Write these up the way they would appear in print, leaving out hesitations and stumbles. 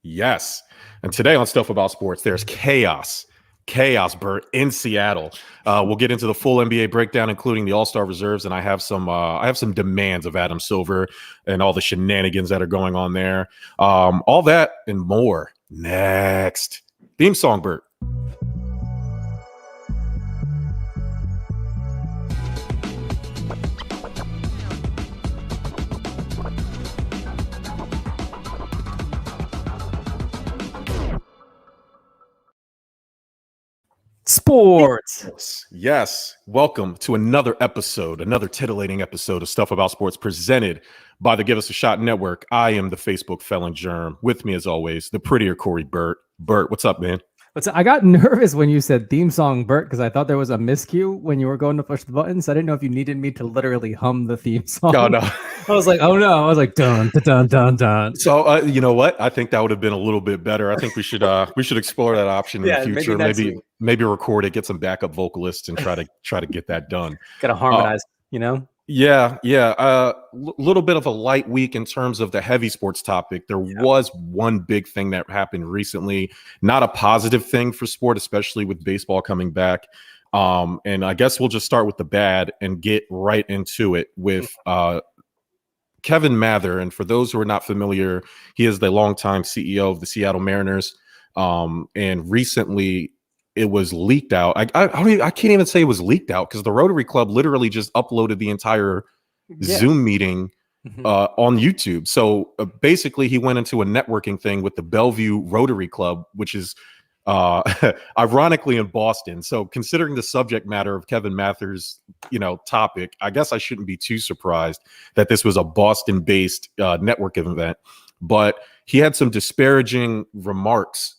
Yes. And today on Stuff About Sports, there's chaos. Chaos, Bert, in Seattle. We'll get into the full NBA breakdown, including the All-Star reserves, and I have some demands of Adam Silver and all the shenanigans that are going on there. All that and more next. Theme song, Bert. Sports. Yes. Welcome to another titillating episode of Stuff About Sports presented by the Give Us a Shot Network. I am the Facebook felon Jerm. With me, as always, the prettier Corey Bert. Bert, what's up, man? I got nervous when you said theme song, Bert, because I thought there was a miscue when you were going to push the buttons. I didn't know if you needed me to literally hum the theme song. Oh, no. I was like, oh no. I was like, dun, dun, dun, dun. So, you know what? I think that would have been a little bit better. I think we should explore that option in the future. Maybe record it, get some backup vocalists, and try to get that done. Got to harmonize, Yeah. Little bit of a light week in terms of the heavy sports topic. There was one big thing that happened recently, not a positive thing for sport, especially with baseball coming back. And I guess we'll just start with the bad and get right into it with Kevin Mather. And for those who are not familiar, he is the longtime CEO of the Seattle Mariners. And recently it was leaked out. I can't even say it was leaked out because the Rotary Club literally just uploaded the entire Zoom meeting on YouTube. So basically he went into a networking thing with the Bellevue Rotary Club, which is ironically in Boston. So considering the subject matter of Kevin Mather's, topic, I guess I shouldn't be too surprised that this was a Boston-based networking event. But he had some disparaging remarks,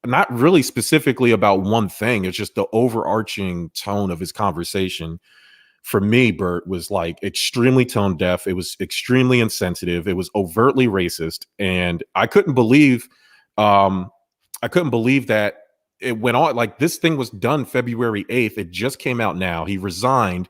not really specifically about one thing. It's just the overarching tone of his conversation. For me, Bert, was like extremely tone deaf. It was extremely insensitive. It was overtly racist, and I couldn't believe that it went on. Like, this thing was done February 8th. It just came out now. He resigned,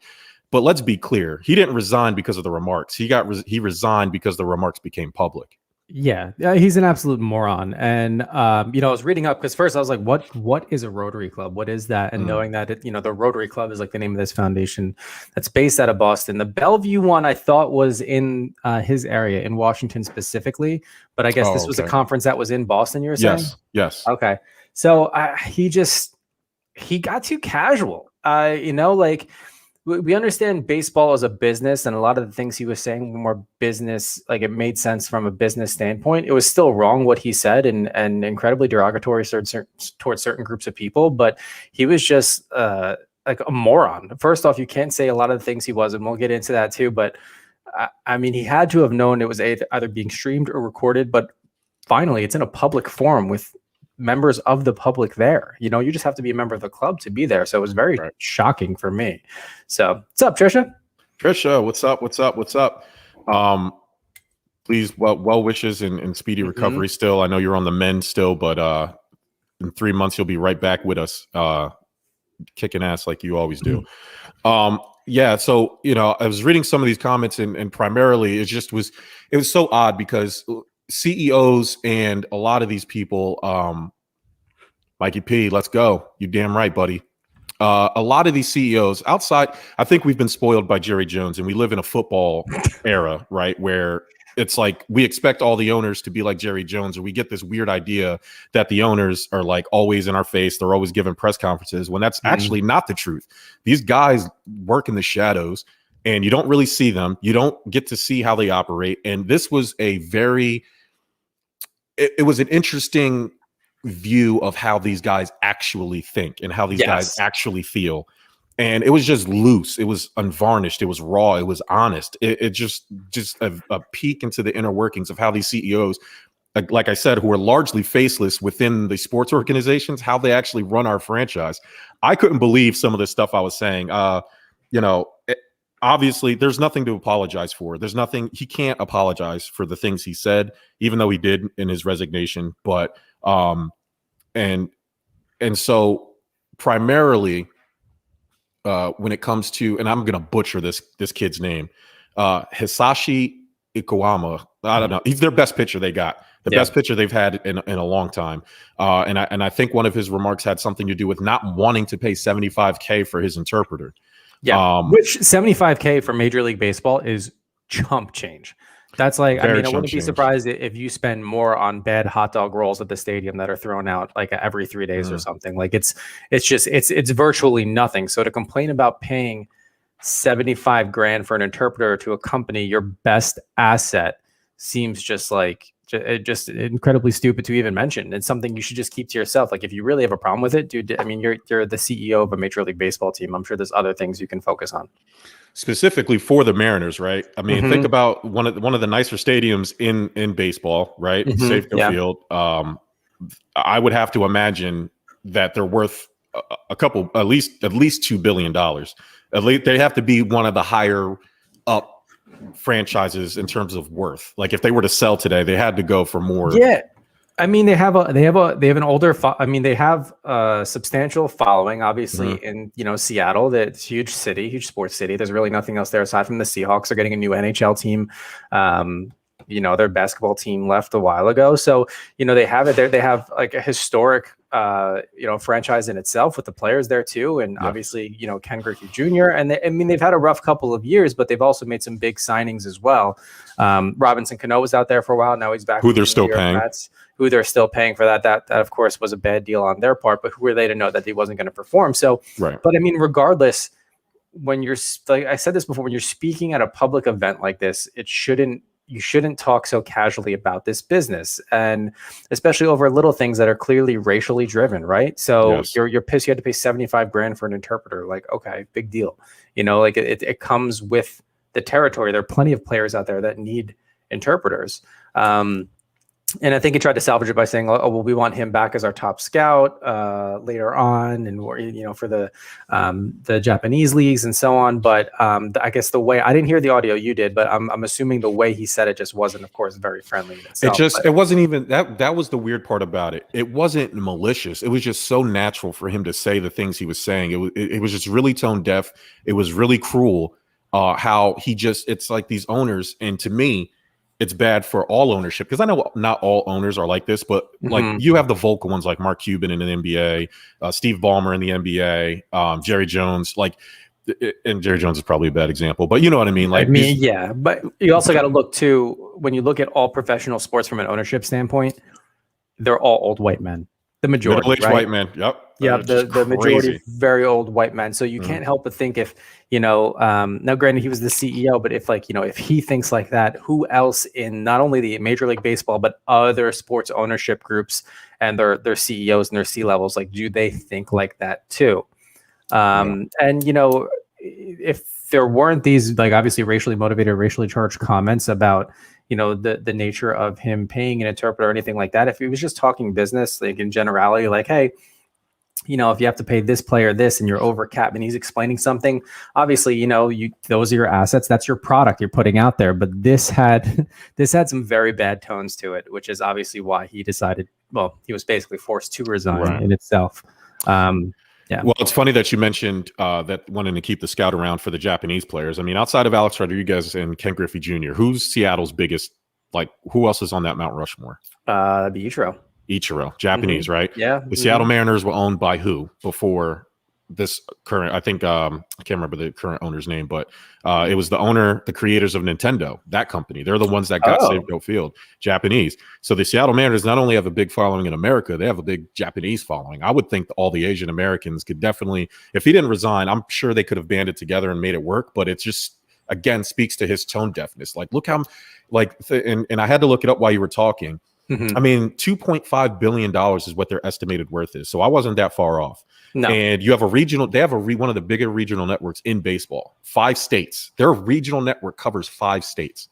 but let's be clear. He didn't resign because of the remarks. He resigned because the remarks became public. Yeah, he's an absolute moron. And, I was reading up because first I was like, what is a Rotary Club? What is that? And knowing that, the Rotary Club is like the name of this foundation that's based out of Boston. The Bellevue one I thought was in his area in Washington specifically, but I guess this was a conference that was in Boston, you were saying? Yes. Okay. So he got too casual, we understand baseball as a business, and a lot of the things he was saying were more business, like it made sense from a business standpoint. It was still wrong what he said and incredibly derogatory towards certain groups of people, but he was just like a moron. First off, you can't say a lot of the things he was, and we'll get into that too, but I mean, he had to have known it was either being streamed or recorded, but finally it's in a public forum with members of the public there. You just have to be a member of the club to be there. So it was very shocking for me. So what's up, Trisha? What's up? Please, well wishes and speedy recovery still. I know you're on the mend still, but in 3 months you'll be right back with us, kicking ass like you always do. So I was reading some of these comments and primarily it was so odd because CEOs and a lot of these people, Mikey P, let's go. You damn right, buddy. A lot of these CEOs outside, I think we've been spoiled by Jerry Jones, and we live in a football era, right? Where it's like we expect all the owners to be like Jerry Jones, or we get this weird idea that the owners are like always in our face. They're always giving press conferences when that's actually not the truth. These guys work in the shadows and you don't really see them. You don't get to see how they operate. And this was it was an interesting view of how these guys actually think and how these guys actually feel. And it was just loose. It was unvarnished. It was raw. It was honest. It just a peek into the inner workings of how these CEOs, like I said, who are largely faceless within the sports organizations, how they actually run our franchise. I couldn't believe some of the stuff I was saying. Obviously, there's nothing to apologize for. There's nothing. He can't apologize for the things he said, even though he did in his resignation. But and so primarily, when it comes to, and I'm gonna butcher this kid's name, Hisashi Ikawama. I don't know. He's their best pitcher they got. the best pitcher they've had in a long time. And I think one of his remarks had something to do with not wanting to pay $75K for his interpreter. Yeah, which $75K for Major League Baseball is chump change. That's like, I mean, I wouldn't be surprised if you spend more on bad hot dog rolls at the stadium that are thrown out like every 3 days or something. Like it's virtually nothing. So to complain about paying 75 grand for an interpreter to a company, your best asset, seems just incredibly stupid to even mention. It's something you should just keep to yourself. Like if you really have a problem with it, dude, I mean, you're the CEO of a Major League Baseball team. I'm sure there's other things you can focus on. Specifically for the Mariners, right? I mean, think about one of the nicer stadiums in baseball, right? Safeco Field. I would have to imagine that they're worth at least $2 billion. At least they have to be one of the higher up franchises in terms of worth. Like if they were to sell today, they had to go for more. Yeah. I mean, they have an older, they have a substantial following, obviously, in, Seattle. That's huge city, huge sports city. There's really nothing else there aside from the Seahawks are getting a new NHL team. Their basketball team left a while ago. So, they have it there. They have like a historic, franchise in itself with the players there too. And obviously, Ken Griffey Jr. And they've had a rough couple of years, but they've also made some big signings as well. Robinson Cano was out there for a while. Now he's back. Who they're still paying. Who they're still paying for that. That of course was a bad deal on their part, but who were they to know that he wasn't going to perform? So, but I mean, regardless, when you're, like I said this before, when you're speaking at a public event like this, you shouldn't talk so casually about this business, and especially over little things that are clearly racially driven, right? So you're pissed you had to pay 75 grand for an interpreter. Like, okay, big deal. Like it comes with the territory. There are plenty of players out there that need interpreters. And I think he tried to salvage it by saying, "Oh, well, we want him back as our top scout later on, and for the Japanese leagues and so on." But I guess the way I didn't hear the audio, you did, but I'm assuming the way he said it just wasn't, of course, very friendly. In itself, it wasn't even that. That was the weird part about it. It wasn't malicious. It was just so natural for him to say the things he was saying. It was just really tone deaf. It was really cruel. How it's like these owners, and to me, it's bad for all ownership, because I know not all owners are like this, but like you have the vocal ones like Mark Cuban in the NBA, Steve Ballmer in the NBA, Jerry Jones, and Jerry Jones is probably a bad example, but you know what I mean? But you also got to look too, when you look at all professional sports from an ownership standpoint, they're all old white men. The majority, middle-aged white men. Yep. Yeah, the majority, very old white men. So you can't help but think if, now granted he was the CEO, but if he thinks like that, who else in not only the Major League Baseball, but other sports ownership groups and their CEOs and their C-levels, like, do they think like that too? And, if there weren't these, like, obviously racially motivated, racially charged comments about, the nature of him paying an interpreter or anything like that, if he was just talking business, like in generality, like, hey, if you have to pay this player this and you're over cap, and he's explaining something, obviously, those are your assets. That's your product you're putting out there. But this had some very bad tones to it, which is obviously why he decided, well, he was basically forced to resign in itself. Yeah. Well, it's funny that you mentioned that wanting to keep the scout around for the Japanese players. I mean, outside of Alex Rodriguez and Ken Griffey Jr., who's Seattle's biggest, who else is on that Mount Rushmore? That'd be Ichiro, Japanese, right? Yeah. The Seattle Mariners were owned by who before this current? I think I can't remember the current owner's name, but it was the creators of Nintendo, that company. They're the ones that got Safeco Field, Japanese. So the Seattle Mariners not only have a big following in America, they have a big Japanese following. I would think all the Asian Americans could definitely, if he didn't resign, I'm sure they could have banded together and made it work. But it just, again, speaks to his tone deafness. Like, look how, and I had to look it up while you were talking. I mean, $2.5 billion is what their estimated worth is. So I wasn't that far off. No. And you have one of the bigger regional networks in baseball, 5 states. Their regional network covers 5 states.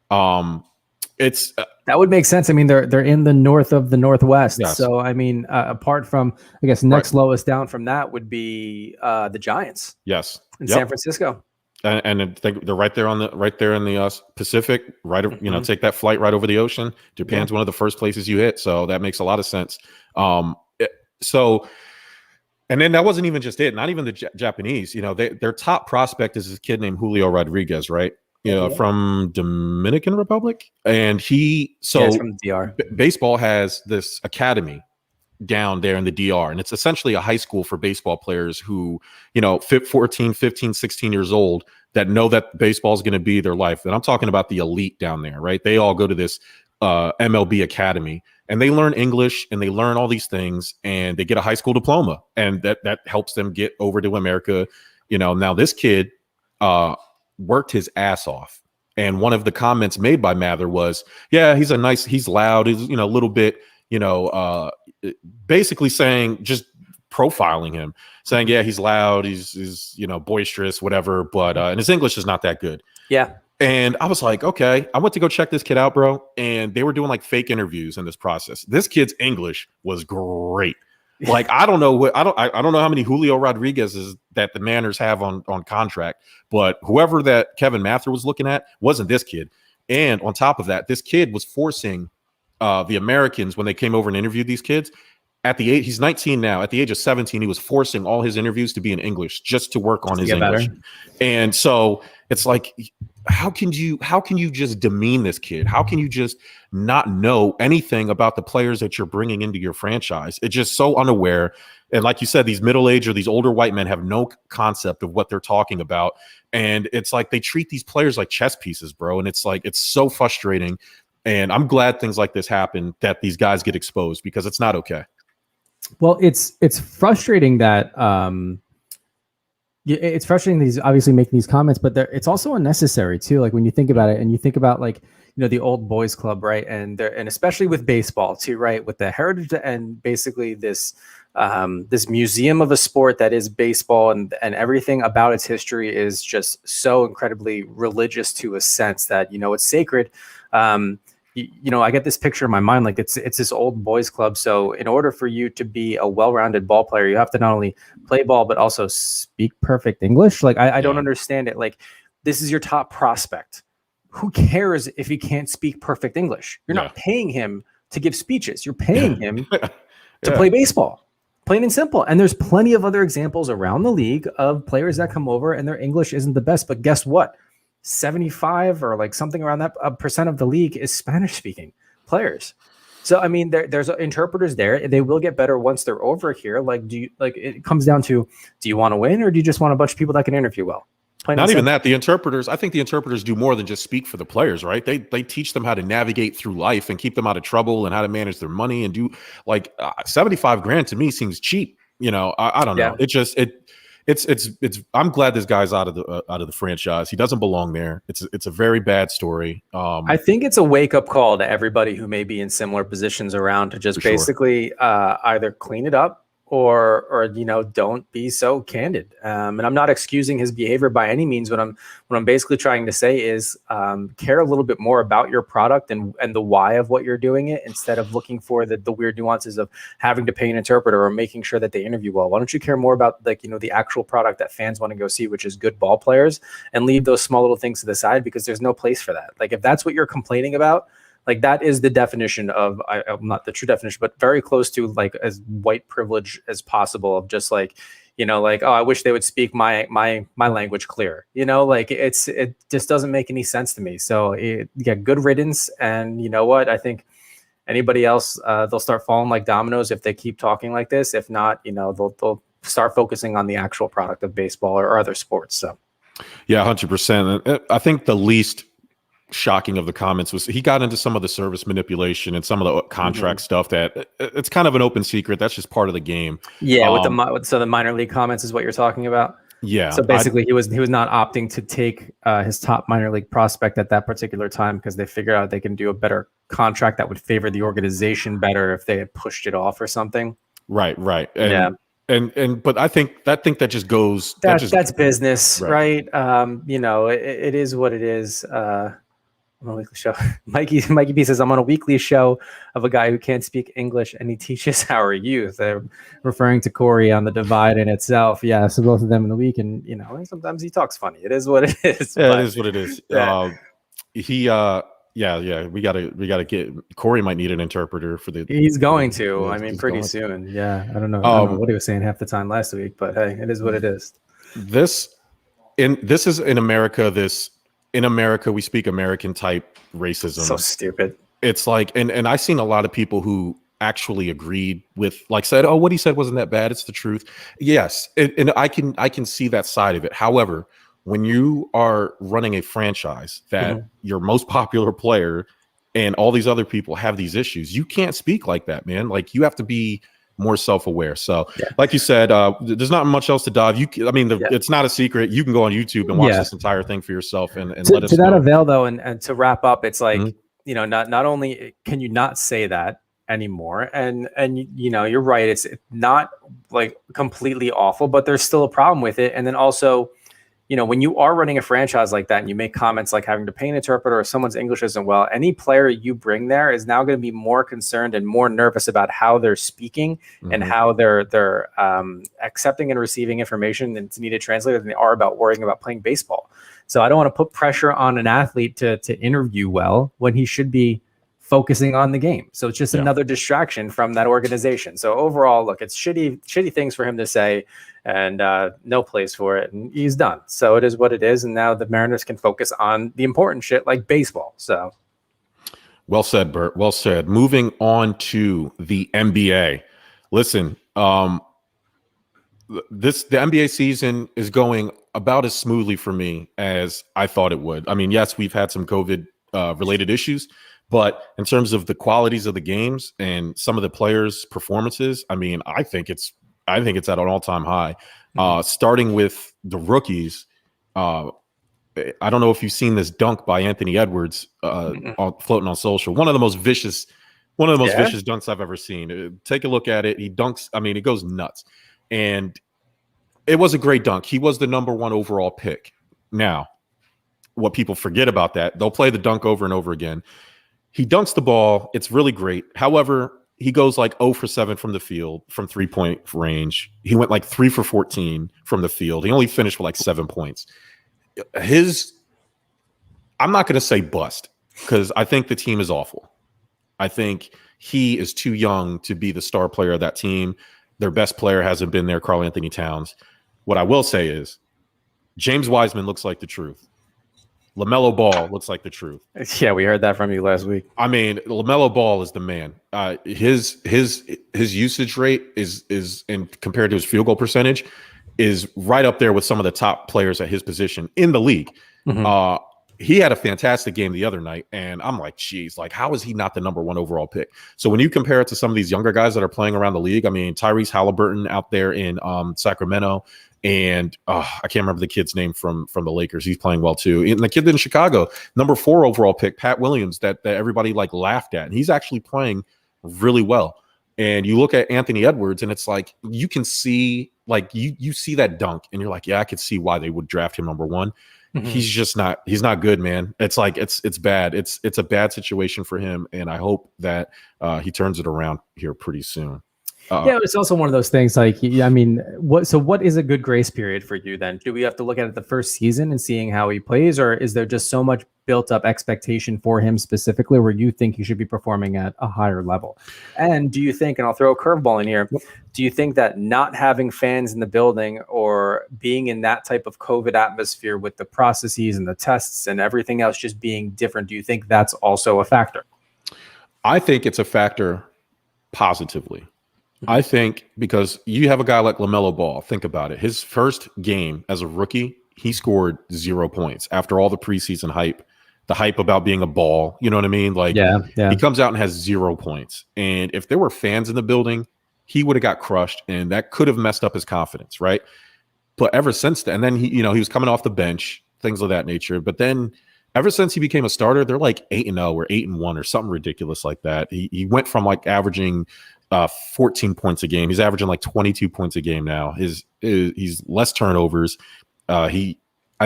It's that would make sense. I mean, they're in the north of the Northwest. Yes. So, I mean, apart from, I guess, next lowest down from that would be the Giants. Yes. In San Francisco. And they're right there in the Pacific, right? Take that flight right over the ocean. Japan's one of the first places you hit, so that makes a lot of sense. And then that wasn't even just it. Not even the Japanese. Their top prospect is this kid named Julio Rodriguez, right? from Dominican Republic, and it's from the DR. Baseball has this academy down there in the DR, and it's essentially a high school for baseball players who, 14, 15, 16 years old that know that baseball is going to be their life. And I'm talking about the elite down there, right? They all go to this MLB academy, and they learn English and they learn all these things, and they get a high school diploma, and that helps them get over to America. Now this kid worked his ass off, and one of the comments made by Mather was, yeah, he's loud, he's a little bit, basically saying, just profiling him, saying, yeah, he's loud, he's boisterous, whatever, but and his English is not that good. Yeah. And I was like, okay, I went to go check this kid out, bro. And they were doing like fake interviews in this process. This kid's English was great. Like, I don't know how many Julio Rodriguez's that the Manners have on contract, but whoever that Kevin Mather was looking at wasn't this kid. And on top of that, this kid was forcing the Americans, when they came over and interviewed these kids, at the age, he's 19 now, at the age of 17, he was forcing all his interviews to be in English just to work on his English. Better. And so it's like, how can you just demean this kid? How can you just not know anything about the players that you're bringing into your franchise? It's just so unaware. And like you said, these middle-aged or these older white men have no concept of what they're talking about. And it's like they treat these players like chess pieces, bro. And it's like, it's so frustrating. And I'm glad things like this happen, that these guys get exposed, because it's not okay. Well, it's frustrating that it's frustrating that he's obviously making these comments, but it's also unnecessary too. Like when you think about it, and you think about like, the old boys club, right? And especially with baseball too, right? With the heritage and basically this museum of a sport that is baseball, and everything about its history is just so incredibly religious to a sense that, it's sacred. I get this picture in my mind, like it's this old boys club. So in order for you to be a well-rounded ball player, you have to not only play ball, but also speak perfect English. Like I don't understand it. Like, this is your top prospect. Who cares if he can't speak perfect English? You're not paying him to give speeches. You're paying him to play baseball, plain and simple. And there's plenty of other examples around the league of players that come over and their English isn't the best, but guess what? 75 or like something around that percent of the league is Spanish speaking players. So, I mean, there's interpreters there. They will get better once they're over here. Like, it comes down to, do you want to win, or do you just want a bunch of people that can interview well? Not even that. I think the interpreters do more than just speak for the players, right? They teach them how to navigate through life and keep them out of trouble, and how to manage their money, and do like $75,000 to me seems cheap. I don't know. It's I'm glad this guy's out of the franchise. He doesn't belong there. It's a very bad story. I think it's a wake-up call to everybody who may be in similar positions around, to just basically either clean it up or don't be so candid. And I'm not excusing his behavior by any means. What I'm basically trying to say is care a little bit more about your product and the why of what you're doing it, instead of looking for the weird nuances of having to pay an interpreter or making sure that they interview well. Why don't you care more about the actual product that fans want to go see, which is good ball players, and leave those small little things to the side, because there's no place for that. Like, if that's what you're complaining about, like, that is the definition of, not the true definition, but very close to like as white privilege as possible, of just like, like, oh, I wish they would speak my language clear. Like it just doesn't make any sense to me. So good riddance. And you know what? I think anybody else, they'll start falling like dominoes if they keep talking like this. If not, they'll start focusing on the actual product of baseball or other sports. So yeah, 100%. I think the least shocking of the comments was he got into some of the service manipulation and some of the contract stuff that it's kind of an open secret. That's just part of the game. Yeah. So the minor league comments is what you're talking about. Yeah. So basically he was not opting to take his top minor league prospect at that particular time, because they figured out they can do a better contract that would favor the organization better if they had pushed it off or something. Right. And, but I think that just goes. That's business, right? It is what it is. On a weekly show, Mikey B says, I'm on a weekly show of a guy who can't speak English and he teaches our youth. They're referring to Corey on The Divide in itself. Yeah, so both of them in the week, and sometimes he talks funny. It is what it is. Yeah, it is what it is. We gotta get Corey might need an interpreter for the. He's going to. I mean, pretty soon. Yeah, I don't know what he was saying half the time last week, but hey, it is what it is. This is in America. This in America, we speak American type racism. So stupid. It's like, and I've seen a lot of people who actually agreed with, like, said, oh, what he said wasn't that bad. It's the truth. Yes. And I can see that side of it. However, when you are running a franchise that your most popular player and all these other people have these issues, you can't speak like that, man. Like, you have to be more self-aware. So like you said, there's not much else to dive. It's not a secret. You can go on YouTube and watch this entire thing for yourself and let us know. To that avail though, and to wrap up, it's like, not only can you not say that anymore, and you're right, it's not like completely awful, but there's still a problem with it. And then also, when you are running a franchise like that and you make comments like having to pay an interpreter or someone's English isn't well, any player you bring there is now going to be more concerned and more nervous about how they're speaking and how they're accepting and receiving information that's needed translated than they are about worrying about playing baseball. So I don't want to put pressure on an athlete to interview well when he should be focusing on the game. So it's just another distraction from that organization. So overall, look, it's shitty things for him to say, and no place for it. And he's done. So it is what it is. And now the Mariners can focus on the important shit like baseball. So well said, Bert. Well said. Moving on to the NBA. Listen, the NBA season is going about as smoothly for me as I thought it would. I mean, yes, we've had some COVID related issues, but in terms of the qualities of the games and some of the players' performances, I mean, I think it's at an all-time high. Starting with the rookies, I don't know if you've seen this dunk by Anthony Edwards floating on social. One of the most vicious dunks I've ever seen. Take a look at it. He dunks. I mean, it goes nuts, and it was a great dunk. He was the number 1 overall pick. Now, what people forget about that, they'll play the dunk over and over again. He dunks the ball. It's really great. However, he goes like 0 for 7 from the field from 3-point range. He went like 3 for 14 from the field. He only finished with like 7 points. I'm not going to say bust because I think the team is awful. I think he is too young to be the star player of that team. Their best player hasn't been there, Karl Anthony Towns. What I will say is James Wiseman looks like the truth. LaMelo Ball looks like the truth. Yeah, we heard that from you last week. I mean, LaMelo Ball is the man. His usage rate is and compared to his field goal percentage is right up there with some of the top players at his position in the league. He had a fantastic game the other night, and I'm like, geez, like, how is he not the number 1 overall pick? So when you compare it to some of these younger guys that are playing around the league, I mean, Tyrese Halliburton out there in Sacramento, and I can't remember the kid's name from the Lakers. He's playing well too. And the kid in Chicago, number 4 overall pick, Pat Williams, that everybody like laughed at, and he's actually playing really well. And you look at Anthony Edwards, and it's like you can see, like you see that dunk, and you're like, yeah, I could see why they would draft him number 1. He's not good, man. It's like it's bad. It's a bad situation for him, and I hope that he turns it around here pretty soon. It's also one of those things. Like, I mean, what is a good grace period for you then? Do we have to look at it the first season and seeing how he plays, or is there just so much built up expectation for him specifically where you think he should be performing at a higher level? And do you think, and I'll throw a curveball in here, do you think that not having fans in the building or being in that type of COVID atmosphere with the processes and the tests and everything else just being different, do you think that's also a factor? I think it's a factor positively. I think because you have a guy like LaMelo Ball, think about it. His first game as a rookie, he scored 0 points after all the preseason hype, the hype about being a ball. You know what I mean? Like, he comes out and has 0 points. And if there were fans in the building, he would have got crushed, and that could have messed up his confidence, right? But ever since then, and then he was coming off the bench, things of that nature. But then ever since he became a starter, they're like 8-0 or 8-1 or something ridiculous like that. He went from like averaging 14 points a game. He's averaging like 22 points a game now. He's less turnovers. I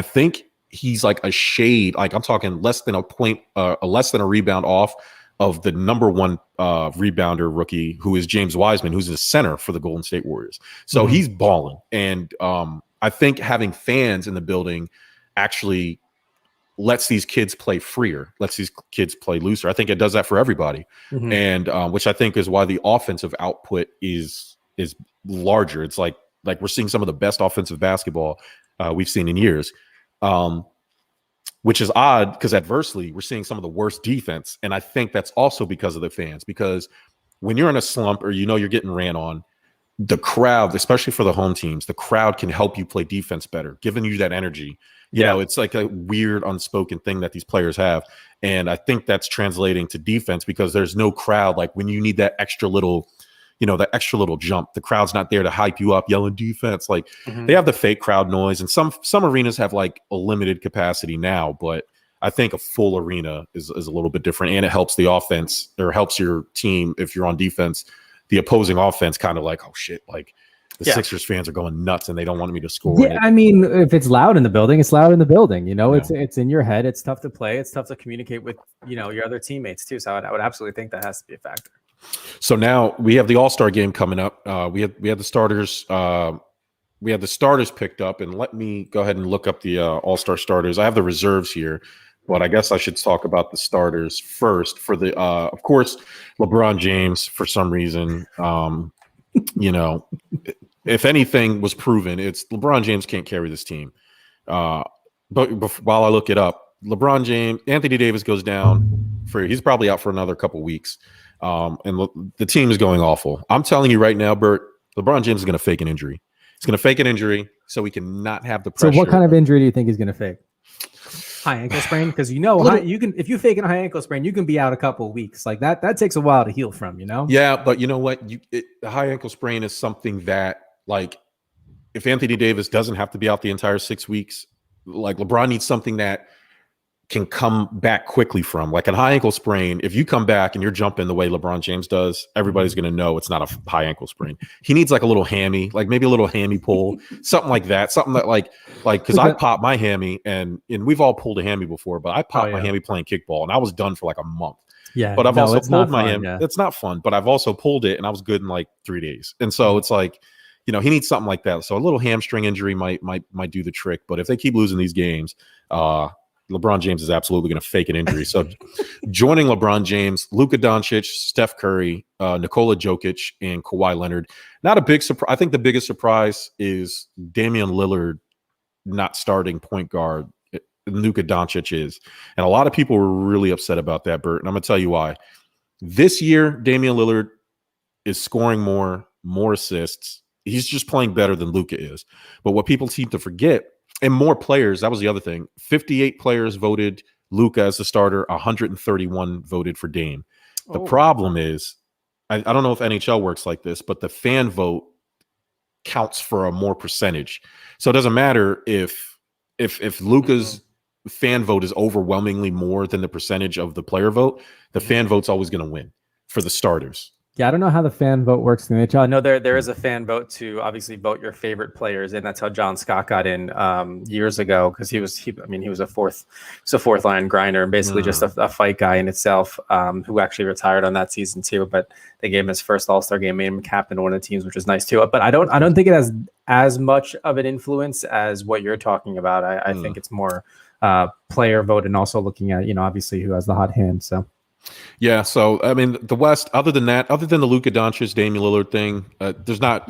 think he's like a shade, like I'm talking less than a point, less than a rebound off of the number 1 rebounder rookie, who is James Wiseman, who's the center for the Golden State Warriors. So he's balling. And I think having fans in the building actually lets these kids play freer, lets these kids play looser. I think it does that for everybody. And which I think is why the offensive output is larger. It's like we're seeing some of the best offensive basketball we've seen in years. which is odd because adversely, we're seeing some of the worst defense. And I think that's also because of the fans, because when you're in a slump or you're getting ran on, the crowd, especially for the home teams, the crowd can help you play defense better, giving you that energy. You know, it's like a weird unspoken thing that these players have. And I think that's translating to defense because there's no crowd. Like when you need that extra little, that extra little jump, the crowd's not there to hype you up, yelling defense. Like they have the fake crowd noise, and some arenas have like a limited capacity now, but I think a full arena is a little bit different, and it helps the offense, or helps your team if you're on defense. The opposing offense kind of like, oh shit, like the Sixers fans are going nuts and they don't want me to score. Yeah, I mean, if it's loud in the building, it's loud in the building. It's in your head. It's tough to play. It's tough to communicate with your other teammates too. So I would absolutely think that has to be a factor. So now we have the All-Star game coming up. We had the starters. We had the starters picked up, and let me go ahead and look up the All-Star starters. I have the reserves here, but I guess I should talk about the starters first. For the, of course, LeBron James. For some reason, if anything was proven, it's LeBron James can't carry this team. But while I look it up, LeBron James, Anthony Davis goes down he's probably out for another couple weeks. And the team is going awful. I'm telling you right now, Bert, LeBron James is going to fake an injury. He's going to fake an injury so he can not have the pressure. So what kind of injury do you think he's going to fake? High ankle sprain? Because you can, if you fake a high ankle sprain, you can be out a couple of weeks. Like that takes a while to heal from, Yeah, but you know what? The high ankle sprain is something that, like, if Anthony Davis doesn't have to be out the entire 6 weeks, like LeBron needs something that can come back quickly from. Like a high ankle sprain, if you come back and you're jumping the way LeBron James does, everybody's going to know it's not a high ankle sprain. He needs like a little hammy, like maybe a little hammy pull, something like that. Something that like because I popped my hammy, and we've all pulled a hammy before, but I popped my hammy playing kickball, and I was done for like a month. Yeah, but I've also pulled my hammy. Yeah. It's not fun, but I've also pulled it, and I was good in like 3 days. And so it's like, he needs something like that. So a little hamstring injury might do the trick. But if they keep losing these games, LeBron James is absolutely going to fake an injury. So joining LeBron James, Luka Doncic, Steph Curry, Nikola Jokic, and Kawhi Leonard. Not a big surprise. I think the biggest surprise is Damian Lillard not starting point guard. Luka Doncic is. And a lot of people were really upset about that, Bert. And I'm going to tell you why. This year, Damian Lillard is scoring more assists. He's just playing better than Luka is. But what people seem to forget, and more players, that was the other thing. 58 players voted Luka as the starter. 131 voted for Dame. The problem is, I don't know if NHL works like this, but the fan vote counts for a more percentage. So it doesn't matter if Luka's fan vote is overwhelmingly more than the percentage of the player vote. The fan vote's always going to win for the starters. Yeah, I don't know how the fan vote works in the NHL. I know there is a fan vote to obviously vote your favorite players, and that's how John Scott got in years ago, because he was a fourth line grinder and basically just a fight guy in itself, who actually retired on that season too. But they gave him his first All-Star game, made him captain of one of the teams, which is nice too. But I don't think it has as much of an influence as what you're talking about. I think it's more player vote, and also looking at obviously who has the hot hand. So. Yeah, so I mean, the West, other than the Luka Doncic, Damian Lillard thing, there's not,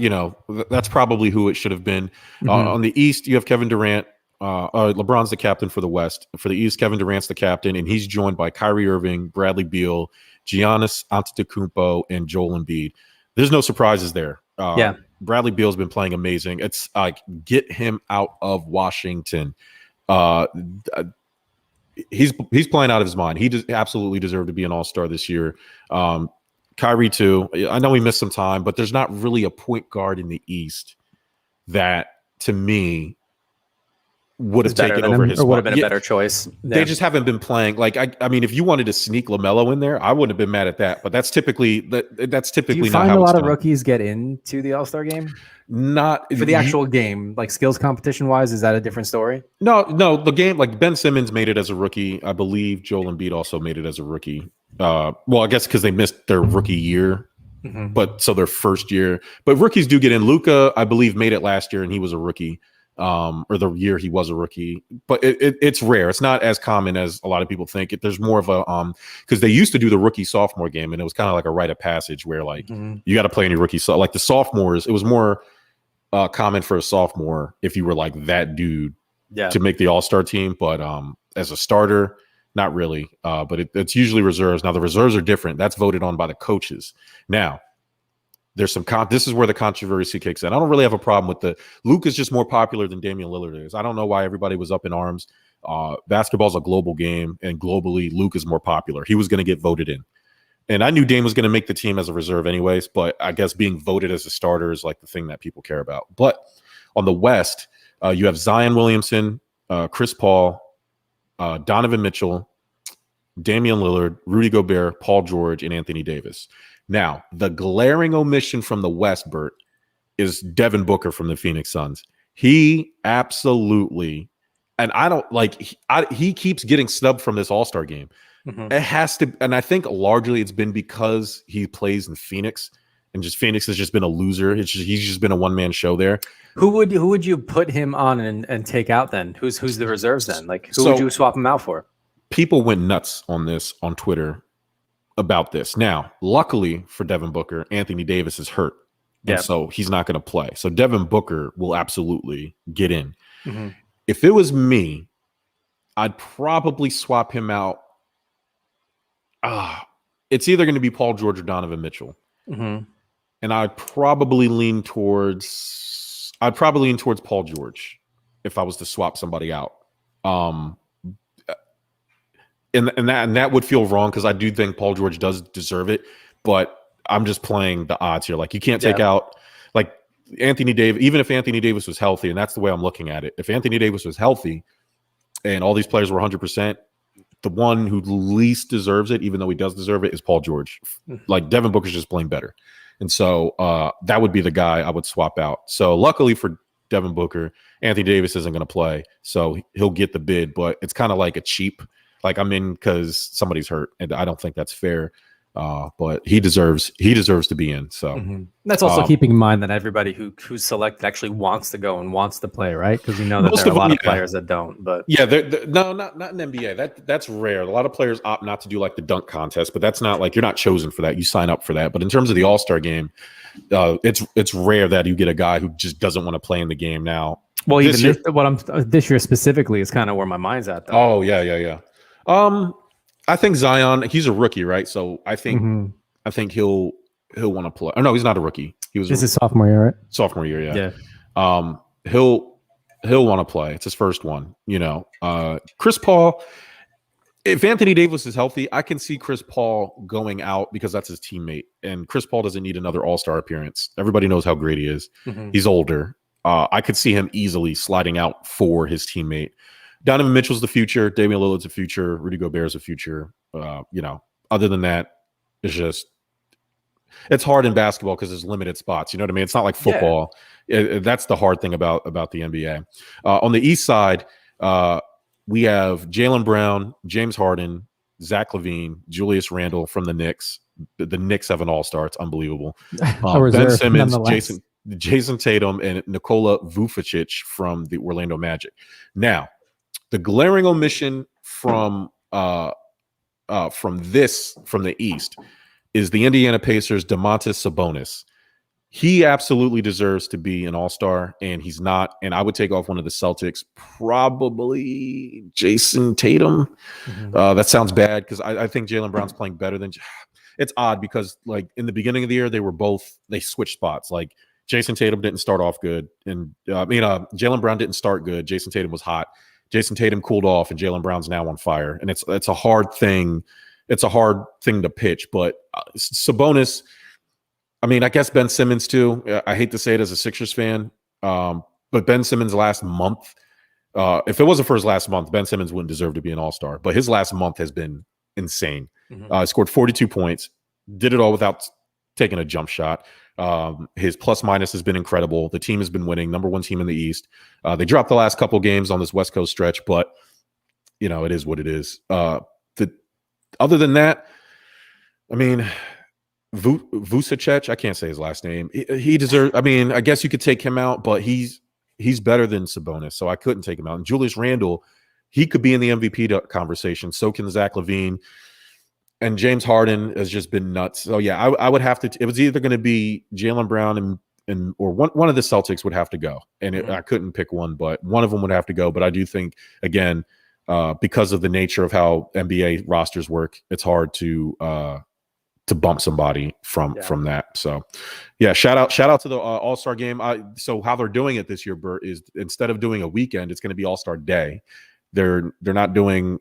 that's probably who it should have been. On the East, you have Kevin Durant. LeBron's the captain for the West. For the East, Kevin Durant's the captain, and he's joined by Kyrie Irving, Bradley Beal, Giannis Antetokounmpo, and Joel Embiid. There's no surprises there. Bradley Beal's been playing amazing. It's like, get him out of Washington. He's playing out of his mind. He absolutely deserved to be an All-Star this year. Kyrie too. I know he missed some time, but there's not really a point guard in the East that, to me, would have taken over his spot. Or would have been a better choice. They just haven't been playing. Like, I mean, if you wanted to sneak LaMelo in there, I wouldn't have been mad at that. But that's typically Do you not find how a lot it's of done. rookies get into the All-Star game? Not For the actual game, like skills competition wise, is that a different story? No, the game, like Ben Simmons made it as a rookie. I believe Joel Embiid also made it as a rookie. Well, I guess because they missed their rookie year, but so their first year. But rookies do get in. Luka, I believe, made it last year, and he was a rookie, or the year he was a rookie. But it's rare. It's not as common as a lot of people think. There's more of a because they used to do the rookie sophomore game, and it was kind of like a rite of passage where like you got to play any rookie. So like the sophomores, it was more common for a sophomore if you were like that dude to make the All-Star team, but as a starter, not really. But it's usually reserves. Now the reserves are different. That's voted on by the coaches. Now there's some this is where the controversy kicks in. I don't really have a problem with Luke is just more popular than Damian Lillard is. I don't know why everybody was up in arms. Basketball's a global game, and globally Luke is more popular. He was going to get voted in. And I knew Dame was going to make the team as a reserve anyways, but I guess being voted as a starter is like the thing that people care about. But on the West, you have Zion Williamson, Chris Paul, Donovan Mitchell, Damian Lillard, Rudy Gobert, Paul George, and Anthony Davis. Now, the glaring omission from the West, Bert, is Devin Booker from the Phoenix Suns. He absolutely, and I don't like, he keeps getting snubbed from this All-Star game. Mm-hmm. It has to, and I think largely it's been because he plays in Phoenix, and just Phoenix has just been a loser. He's just been a one-man show there. Who would you put him on and take out then? Who's the reserves then? Like who would you swap him out for? People went nuts on this on Twitter about this. Now, luckily for Devin Booker, Anthony Davis is hurt, and so he's not going to play. So Devin Booker will absolutely get in. Mm-hmm. If it was me, I'd probably swap him out. It's either going to be Paul George or Donovan Mitchell. Mm-hmm. And I'd probably lean towards Paul George if I was to swap somebody out. And that would feel wrong because I do think Paul George does deserve it, but I'm just playing the odds here. Like you can't take out like Anthony Davis, even if Anthony Davis was healthy, and that's the way I'm looking at it. If Anthony Davis was healthy and all these players were 100%, the one who least deserves it, even though he does deserve it, is Paul George. Like Devin Booker's just playing better. And so that would be the guy I would swap out. So luckily for Devin Booker, Anthony Davis isn't going to play. So he'll get the bid, but it's kind of like a cheap, like I'm in because somebody's hurt. And I don't think that's fair. But he deserves to be in. So that's also keeping in mind that everybody who's selected actually wants to go and wants to play, right? Because you know that there are a lot of players that don't. But no, not in NBA. That's rare. A lot of players opt not to do like the dunk contest, but that's not like you're not chosen for that. You sign up for that. But in terms of the All-Star game, it's rare that you get a guy who just doesn't want to play in the game now. Well, this year specifically is kind of where my mind's at. Oh Though. yeah. I think Zion, he's a rookie, right? So I think he'll want to play. Oh no, he's not a rookie. This is sophomore year, right? Sophomore year, yeah. He'll want to play. It's his first one, you know. Chris Paul, if Anthony Davis is healthy, I can see Chris Paul going out because that's his teammate. And Chris Paul doesn't need another All-Star appearance. Everybody knows how great he is. Mm-hmm. He's older. I could see him easily sliding out for his teammate. Donovan Mitchell's the future. Damian Lillard's the future. Rudy Gobert's the future. You know, other than that, it's hard in basketball because there's limited spots. You know what I mean? It's not like football. Yeah. That's the hard thing about the NBA. On the East side, we have Jaylen Brown, James Harden, Zach LaVine, Julius Randle from the Knicks. The Knicks have an all-star. It's unbelievable. Ben Simmons, Jason Tatum, and Nikola Vucevic from the Orlando Magic. Now, the glaring omission from the East is the Indiana Pacers' Domantas Sabonis. He absolutely deserves to be an all-star, and he's not. And I would take off one of the Celtics, probably Jason Tatum. Mm-hmm. That sounds bad because I think Jaylen Brown's playing better than. It's odd because like in the beginning of the year they switched spots. Like Jason Tatum didn't start off good, and Jaylen Brown didn't start good. Jason Tatum was hot. Jason Tatum cooled off, and Jaylen Brown's now on fire. And it's a hard thing. It's a hard thing to pitch. But Sabonis, I mean, I guess Ben Simmons too. I hate to say it as a Sixers fan, but Ben Simmons last month, if it wasn't for his last month, Ben Simmons wouldn't deserve to be an all-star. But his last month has been insane. Mm-hmm. Scored 42 points, did it all without taking a jump shot. His plus minus has been incredible. The team has been winning, number one team in the East. They dropped the last couple games on this West Coast stretch, but you know, it is what it is. Other than that, I mean, Vucevic, I can't say his last name. He deserves, I mean, I guess you could take him out, but he's better than Sabonis, so I couldn't take him out. And Julius Randle, he could be in the MVP conversation. So can Zach LaVine. And James Harden has just been nuts. So yeah, I would have to. It was either going to be Jaylen Brown or one of the Celtics would have to go, and I couldn't pick one, but one of them would have to go. But I do think, again, because of the nature of how NBA rosters work, it's hard to bump somebody from that. So yeah, shout out to the All-Star game. So how they're doing it this year, Bert, is instead of doing a weekend, it's going to be All-Star Day. They're not doing,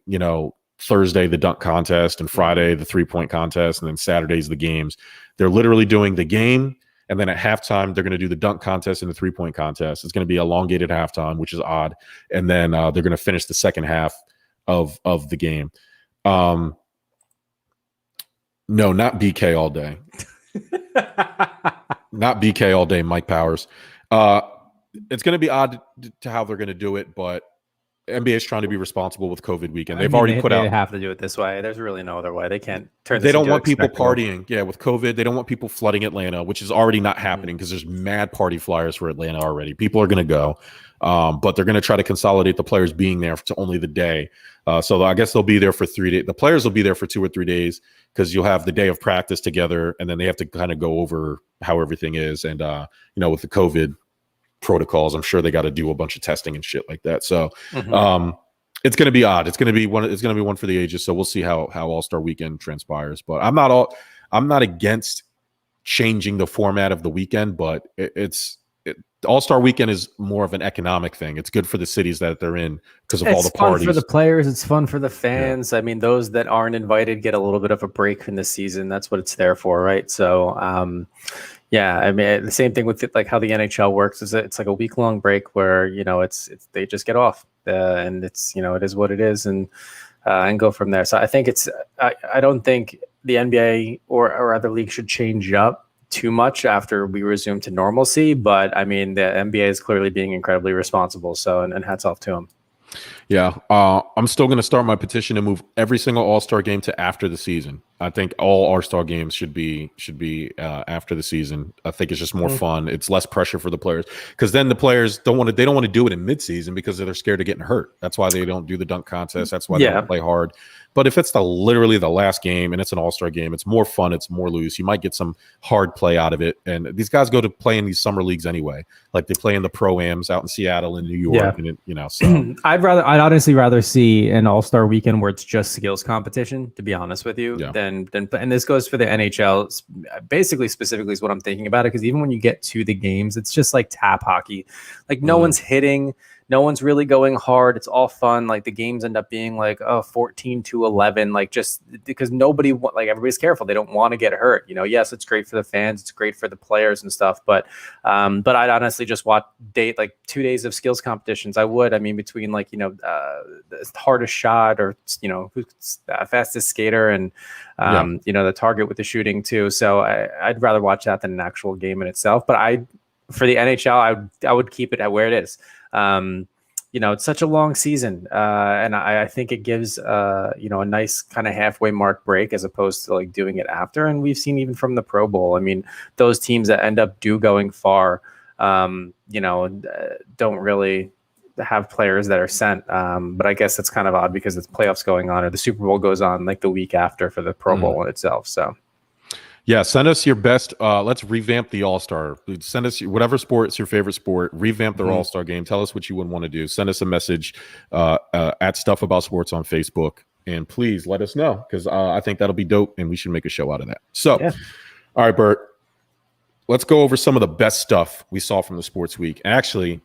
Thursday the dunk contest and Friday the 3-point contest and then Saturdays the games. They're literally doing the game, and then at halftime they're going to do the dunk contest and the 3-point contest. It's going to be elongated halftime, which is odd, and then they're going to finish the second half of the game. No, not BK all day. Not BK all day, Mike Powers. It's going to be odd to how they're going to do it, but NBA is trying to be responsible with COVID weekend. They have to do it this way. There's really no other way. They can't turn. They don't want people partying. Yeah, with COVID, they don't want people flooding Atlanta, which is already not happening because there's mad party flyers for Atlanta already. People are going to go, but they're going to try to consolidate the players being there to only the day. So I guess they'll be there for 3 days. The players will be there for 2 or 3 days because you'll have the day of practice together, and then they have to kind of go over how everything is. And with the COVID protocols, I'm sure they got to do a bunch of testing and shit like that. So it's going to be odd. It's going to be one for the ages. So we'll see how All-Star Weekend transpires. But I'm not against changing the format of the weekend, but All-Star Weekend is more of an economic thing. It's good for the cities that they're in because of all the parties. It's fun for the players. It's fun for the fans. Yeah. I mean, those that aren't invited get a little bit of a break in the season. That's what it's there for, right? So, yeah, I mean, the same thing with like how the NHL works is it's like a week-long break where, it's they just get off and it's, it is what it is and go from there. So I think I don't think the NBA or other leagues should change up too much after we resume to normalcy. But I mean, the NBA is clearly being incredibly responsible. So, and hats off to them. Yeah, I'm still going to start my petition to move every single All-Star game to after the season. I think all All-Star games should be after the season. I think it's just more fun. It's less pressure for the players because then the players don't want to do it in mid-season because they're scared of getting hurt. That's why they don't do the dunk contest. That's why they don't play hard. But if it's literally the last game and it's an All-Star game, it's more fun. It's more loose. You might get some hard play out of it. And these guys go to play in these summer leagues anyway. Like they play in the Pro-Ams out in Seattle and New York. Yeah. And so I'd honestly rather see an All-Star Weekend where it's just skills competition, to be honest with you, than and this goes for the NHL basically specifically is what I'm thinking about it. Because even when you get to the games, it's just like tap hockey. Like no one's hitting. No one's really going hard. It's all fun. Like the games end up being like 14-11, like just because everybody's careful. They don't want to get hurt. Yes, it's great for the fans. It's great for the players and stuff. But I'd honestly just watch 2 days of skills competitions. I would. I mean, between the hardest shot or who's the fastest skater and the target with the shooting too. So I'd rather watch that than an actual game in itself. But for the NHL, I would keep it at where it is. It's such a long season, and I think it gives a nice kind of halfway mark break as opposed to like doing it after. And we've seen even from the Pro Bowl, I mean, those teams that end up going far, don't really have players that are sent. But I guess that's kind of odd because it's playoffs going on or the Super Bowl goes on like the week after for the Pro Bowl in itself. So. Yeah, send us your best. Let's revamp the All-Star. Send us whatever sport's your favorite sport. Revamp their All-Star game. Tell us what you would want to do. Send us a message at Stuff About Sports on Facebook. And please let us know because I think that'll be dope and we should make a show out of that. So, all right, Bert, let's go over some of the best stuff we saw from the sports week. Actually,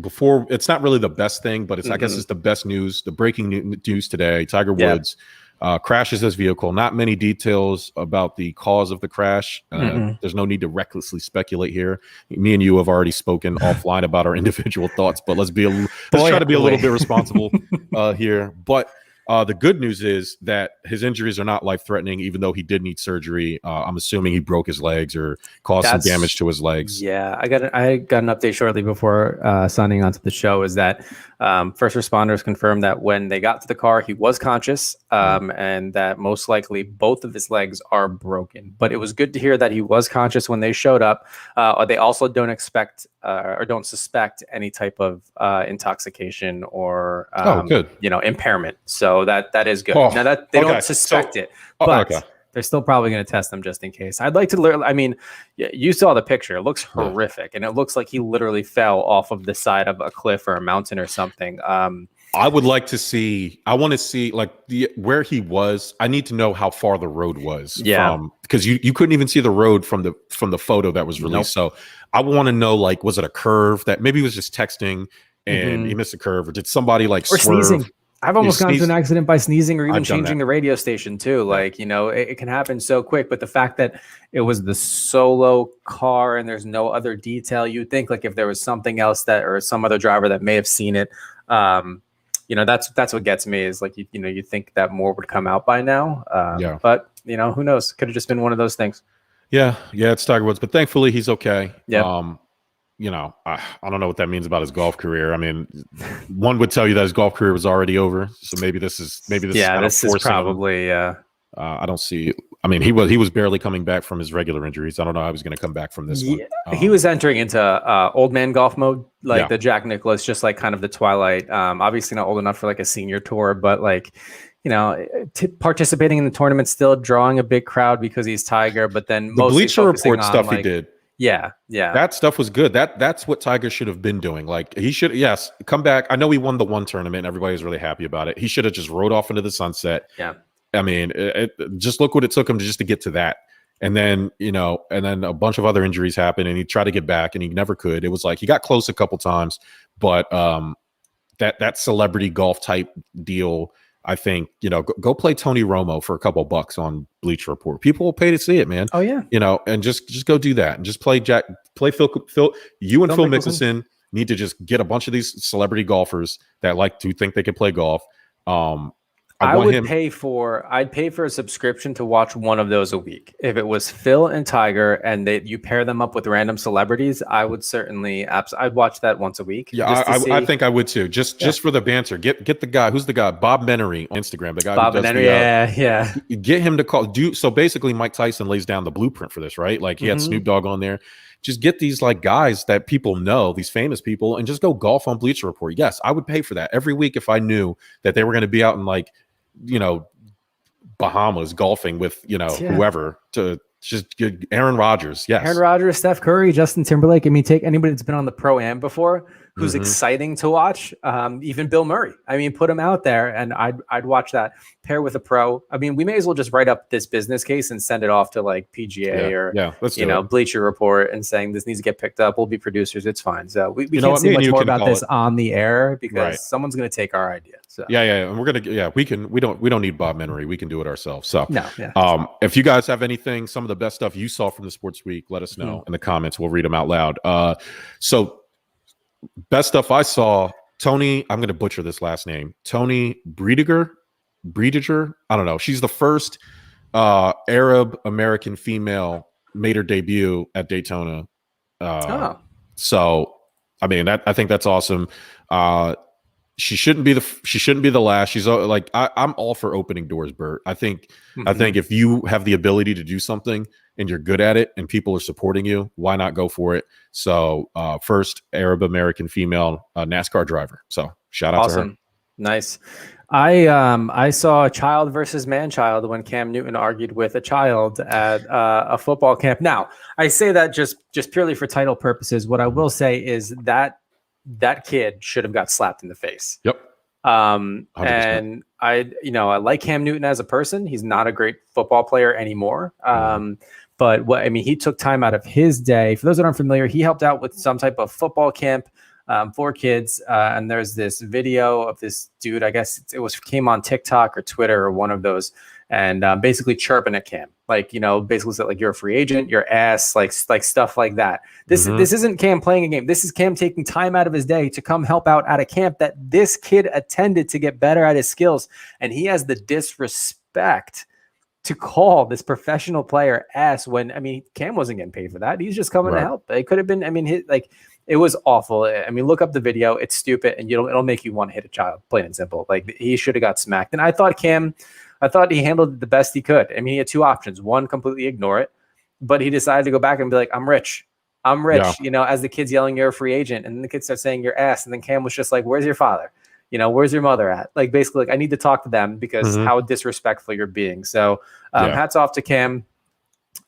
before it's not really the best thing, but I guess it's the best news. The breaking news today, Tiger Woods crashes his vehicle. Not many details about the cause of the crash. There's no need to recklessly speculate here. Me and you have already spoken offline about our individual thoughts, but let's try to be a little bit responsible here. But the good news is that his injuries are not life-threatening, even though he did need surgery. I'm assuming he broke his legs or caused some damage to his legs. Yeah, I got an update shortly before signing on to the show is that first responders confirmed that when they got to the car, he was conscious and that most likely both of his legs are broken. But it was good to hear that he was conscious when they showed up. They also don't expect or don't suspect any type of intoxication or impairment. So that is good. Now that they don't suspect it, but They're still probably going to test them just in case. I'd like to learn. I mean, you saw the picture. It looks horrific. And it looks like he literally fell off of the side of a cliff or a mountain or something. I would like to see, I want to see like where he was. I need to know how far the road was from, because you couldn't even see the road from the photo that was released. So I want to know, like, was it a curve that maybe he was just texting and he missed a curve, or did somebody like or swerve? sneezing? I've almost gone into an accident by sneezing or even changing the radio station too. Like, you know, it can happen so quick, but the fact that it was the solo car and there's no other detail, you'd think like if there was something else that, or some other driver that may have seen it, you know, that's what gets me is like, you know, you think that more would come out by now. But you know, who knows? Could have just been one of those things. Yeah. It's Tiger Woods, but thankfully he's okay. Yeah. You know, I don't know what that means about his golf career. I mean, one would tell you that his golf career was already over. So maybe this is this is probably I don't see. I mean, he was barely coming back from his regular injuries. I don't know how he was going to come back from this one. He was entering into old man golf mode, like the Jack Nicklaus, just like kind of the twilight. Obviously not old enough for like a senior tour, but like, you know, participating in the tournament, still drawing a big crowd because he's Tiger. But then the Bleacher Report stuff he did. Yeah. That stuff was good. That's what Tiger should have been doing. Like he should, come back. I know he won the one tournament and everybody was really happy about it. He should have just rode off into the sunset. Yeah. I mean, just look what it took him to get to that. And then, you know, and then a bunch of other injuries happened and he tried to get back and he never could. It was like he got close a couple times, but that celebrity golf type deal, I think, you know, go play Tony Romo for a couple bucks on Bleacher Report. People will pay to see it, man. Oh yeah. You know, and just go do that and just play Phil. You and Phil Mickelson need to just get a bunch of these celebrity golfers that like to think they can play golf. I'd pay for a subscription to watch one of those a week. If it was Phil and Tiger and you pair them up with random celebrities, I would certainly I'd watch that once a week. Yeah, I think I would too. Just for the banter. Get the guy. Who's the guy? Bob Menery on Instagram. The guy Bob Menery. Yeah. Get him to call. So basically, Mike Tyson lays down the blueprint for this, right? Like he had Snoop Dogg on there. Just get these like guys that people know, these famous people, and just go golf on Bleacher Report. Yes, I would pay for that every week if I knew that they were going to be out in like, you know, Bahamas golfing with, you know, whoever, to just get Aaron Rodgers. Yes. Aaron Rodgers, Steph Curry, Justin Timberlake. I mean, take anybody that's been on the Pro-Am before who's exciting to watch. Even Bill Murray. I mean, put him out there and I'd watch that. Pair with a pro. I mean, we may as well just write up this business case and send it off to like PGA or Bleacher Report and saying this needs to get picked up. We'll be producers. It's fine. So we can't say much more about this on the air because someone's going to take our idea. So and we're gonna we don't need Bob Menery. We can do it ourselves. So if you guys have anything, some of the best stuff you saw from the sports week, let us know in the comments. We'll read them out loud. So best stuff I saw, Tony, I'm gonna butcher this last name, Tony Breediger. I don't know. She's the first Arab American female, made her debut at Daytona. So I mean, I think that's awesome. She shouldn't be the last. She's like, I'm all for opening doors, Bert. I think if you have the ability to do something and you're good at it and people are supporting you, why not go for it? So first Arab American female NASCAR driver. So shout out to her. Nice. I saw a child versus man-child when Cam Newton argued with a child at a football camp. Now, I say that just purely for title purposes. What I will say is that kid should have got slapped in the face. Yep. 100%. And I like Cam Newton as a person. He's not a great football player anymore. But he took time out of his day. For those that aren't familiar, he helped out with some type of football camp for kids. And there's this video of this dude, I guess came on TikTok or Twitter or one of those, and basically chirping at Cam. Like, basically said, like, you're a free agent, your ass, like stuff like that. This isn't Cam playing a game. This is Cam taking time out of his day to come help out at a camp that this kid attended to get better at his skills. And he has the disrespect to call this professional player ass when, Cam wasn't getting paid for that. He's just coming to help. It could have been, it was awful. Look up the video. It's stupid. And it'll make you want to hit a child, plain and simple. Like, he should have got smacked. And I thought he handled it the best he could. He had two options. One, completely ignore it. But he decided to go back and be like, I'm rich. Yeah. As the kid's yelling, you're a free agent. And then the kid starts saying, your ass. And then Cam was just like, where's your father? where's your mother at? Like, basically, like, I need to talk to them because how disrespectful you're being. So hats off to Cam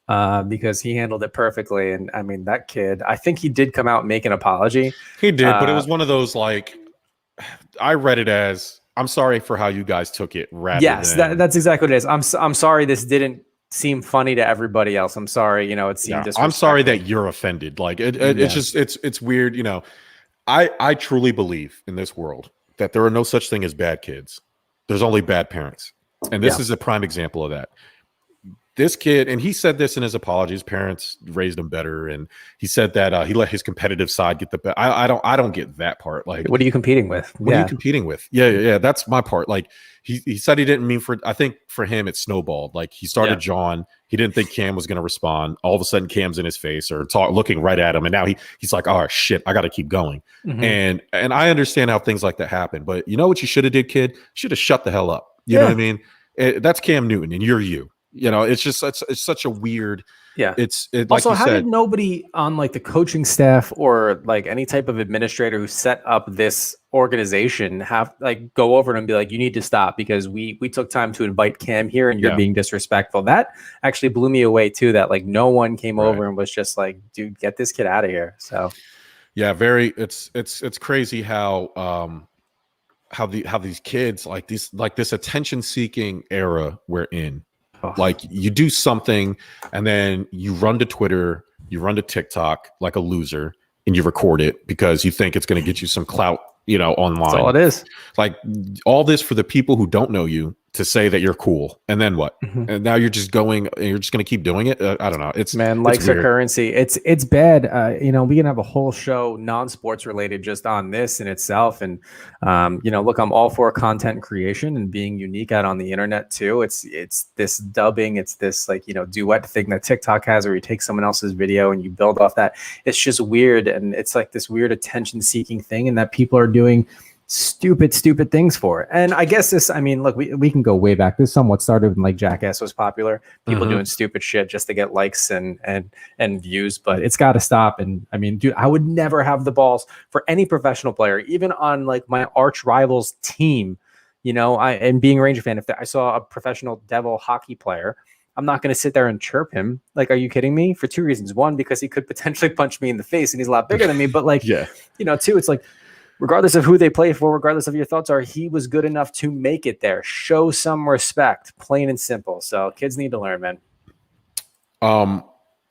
because he handled it perfectly. And I mean, that kid, I think he did come out and make an apology. He did, but it was one of those, like, I read it as, I'm sorry for how you guys took it. That's exactly what it is. I'm sorry this didn't seem funny to everybody else. I'm sorry, it seemed disrespectful. I'm sorry that you're offended. Like it's just it's weird. I truly believe in this world that there are no such thing as bad kids. There's only bad parents, and this is a prime example of that. This kid, and he said this in his apology, his parents raised him better, and he said that he let his competitive side get the best. I don't get that part. Like, what are you competing with? What are you competing with? Yeah. That's my part. Like, he said he didn't mean I think for him it snowballed. Like, he started John. He didn't think Cam was going to respond. All of a sudden, Cam's in his face or looking right at him, and now he's like, oh shit, I got to keep going. And I understand how things like that happen, but you know what you should have did, kid? Should have shut the hell up. You know what I mean? That's Cam Newton, and you're you. It's just it's such a weird. Yeah. Like also, how did nobody on like the coaching staff or like any type of administrator who set up this organization have like go over and be like, you need to stop because we took time to invite Cam here and you're being disrespectful. That actually blew me away too. That like no one came over and was just like, dude, get this kid out of here. So yeah, it's crazy how these kids like this attention seeking era we're in. Like, you do something and then you run to Twitter, you run to TikTok like a loser, and you record it because you think it's going to get you some clout, online. That's all it is. Like, all this for the people who don't know you to say that you're cool, and then what? And now you're just going to keep doing it. I don't know. Likes are currency. It's bad. We can have a whole show non-sports related just on this in itself. And look, I'm all for content creation and being unique out on the internet too. It's this dubbing. It's this like duet thing that TikTok has, where you take someone else's video and you build off that. It's just weird, and it's like this weird attention seeking thing, and that people are doing stupid things for it. And I guess look, we can go way back. This somewhat started when like Jackass was popular, people doing stupid shit just to get likes and views, but it's got to stop. And I mean, dude, I would never have the balls for any professional player, even on like my arch rival's team, and being a Ranger fan, if I saw a professional Devil hockey player, I'm not going to sit there and chirp him. Like, are you kidding me? For two reasons. One, because he could potentially punch me in the face and he's a lot bigger than me, but like, two, it's like, regardless of who they play for, regardless of your thoughts are, he was good enough to make it there. Show some respect, plain and simple. So kids need to learn, man.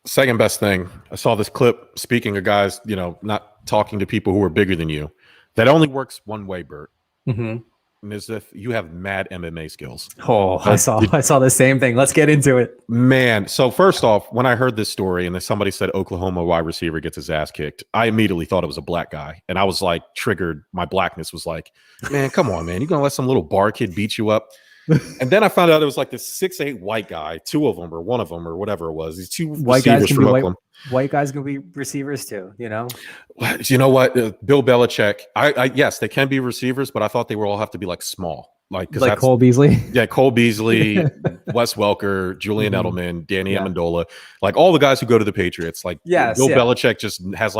Second best thing, I saw this clip speaking of guys, not talking to people who are bigger than you. That only works one way, Bert. And as if you have mad MMA skills. Oh, I saw the same thing. Let's get into it. Man, so first off, when I heard this story and then somebody said Oklahoma wide receiver gets his ass kicked, I immediately thought it was a black guy. And I was like triggered. My blackness was like, man, come on, man. You're going to let some little bar kid beat you up? And then I found out it was like this 6'8" white guy, two of them or one of them or whatever it was. These two white guys from Oklahoma. White guys can be receivers too, You know what? Bill Belichick. Yes, they can be receivers, but I thought they would all have to be like small, like Cole Beasley. Yeah, Cole Beasley, Wes Welker, Julian Edelman, Danny Amendola, like all the guys who go to the Patriots. Like Bill Belichick just has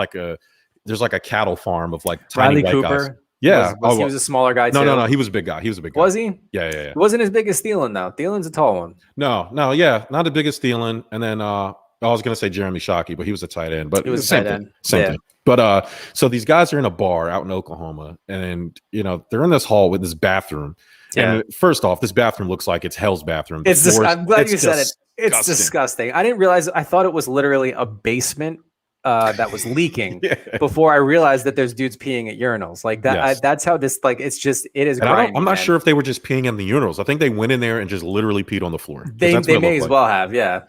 there's like a cattle farm of like tiny white guys. Yeah, he was a smaller guy too. No, he was a big guy. Was he? Yeah. It wasn't as big as Thielen though. Thielen's a tall one. No, not the biggest Thielen. And then I was gonna say Jeremy Shockey, but he was a tight end. But it was a tight end. Same thing. But so these guys are in a bar out in Oklahoma, and they're in this hall with this bathroom. Yeah. And first off, this bathroom looks like it's hell's bathroom. I'm glad you said it. It's disgusting. I didn't realize. I thought it was literally a basement. That was leaking before I realized that there's dudes peeing at urinals like that. Yes. That's how this it is. I'm not sure if they were just peeing in the urinals. I think they went in there and just literally peed on the floor. They may as well have, yeah.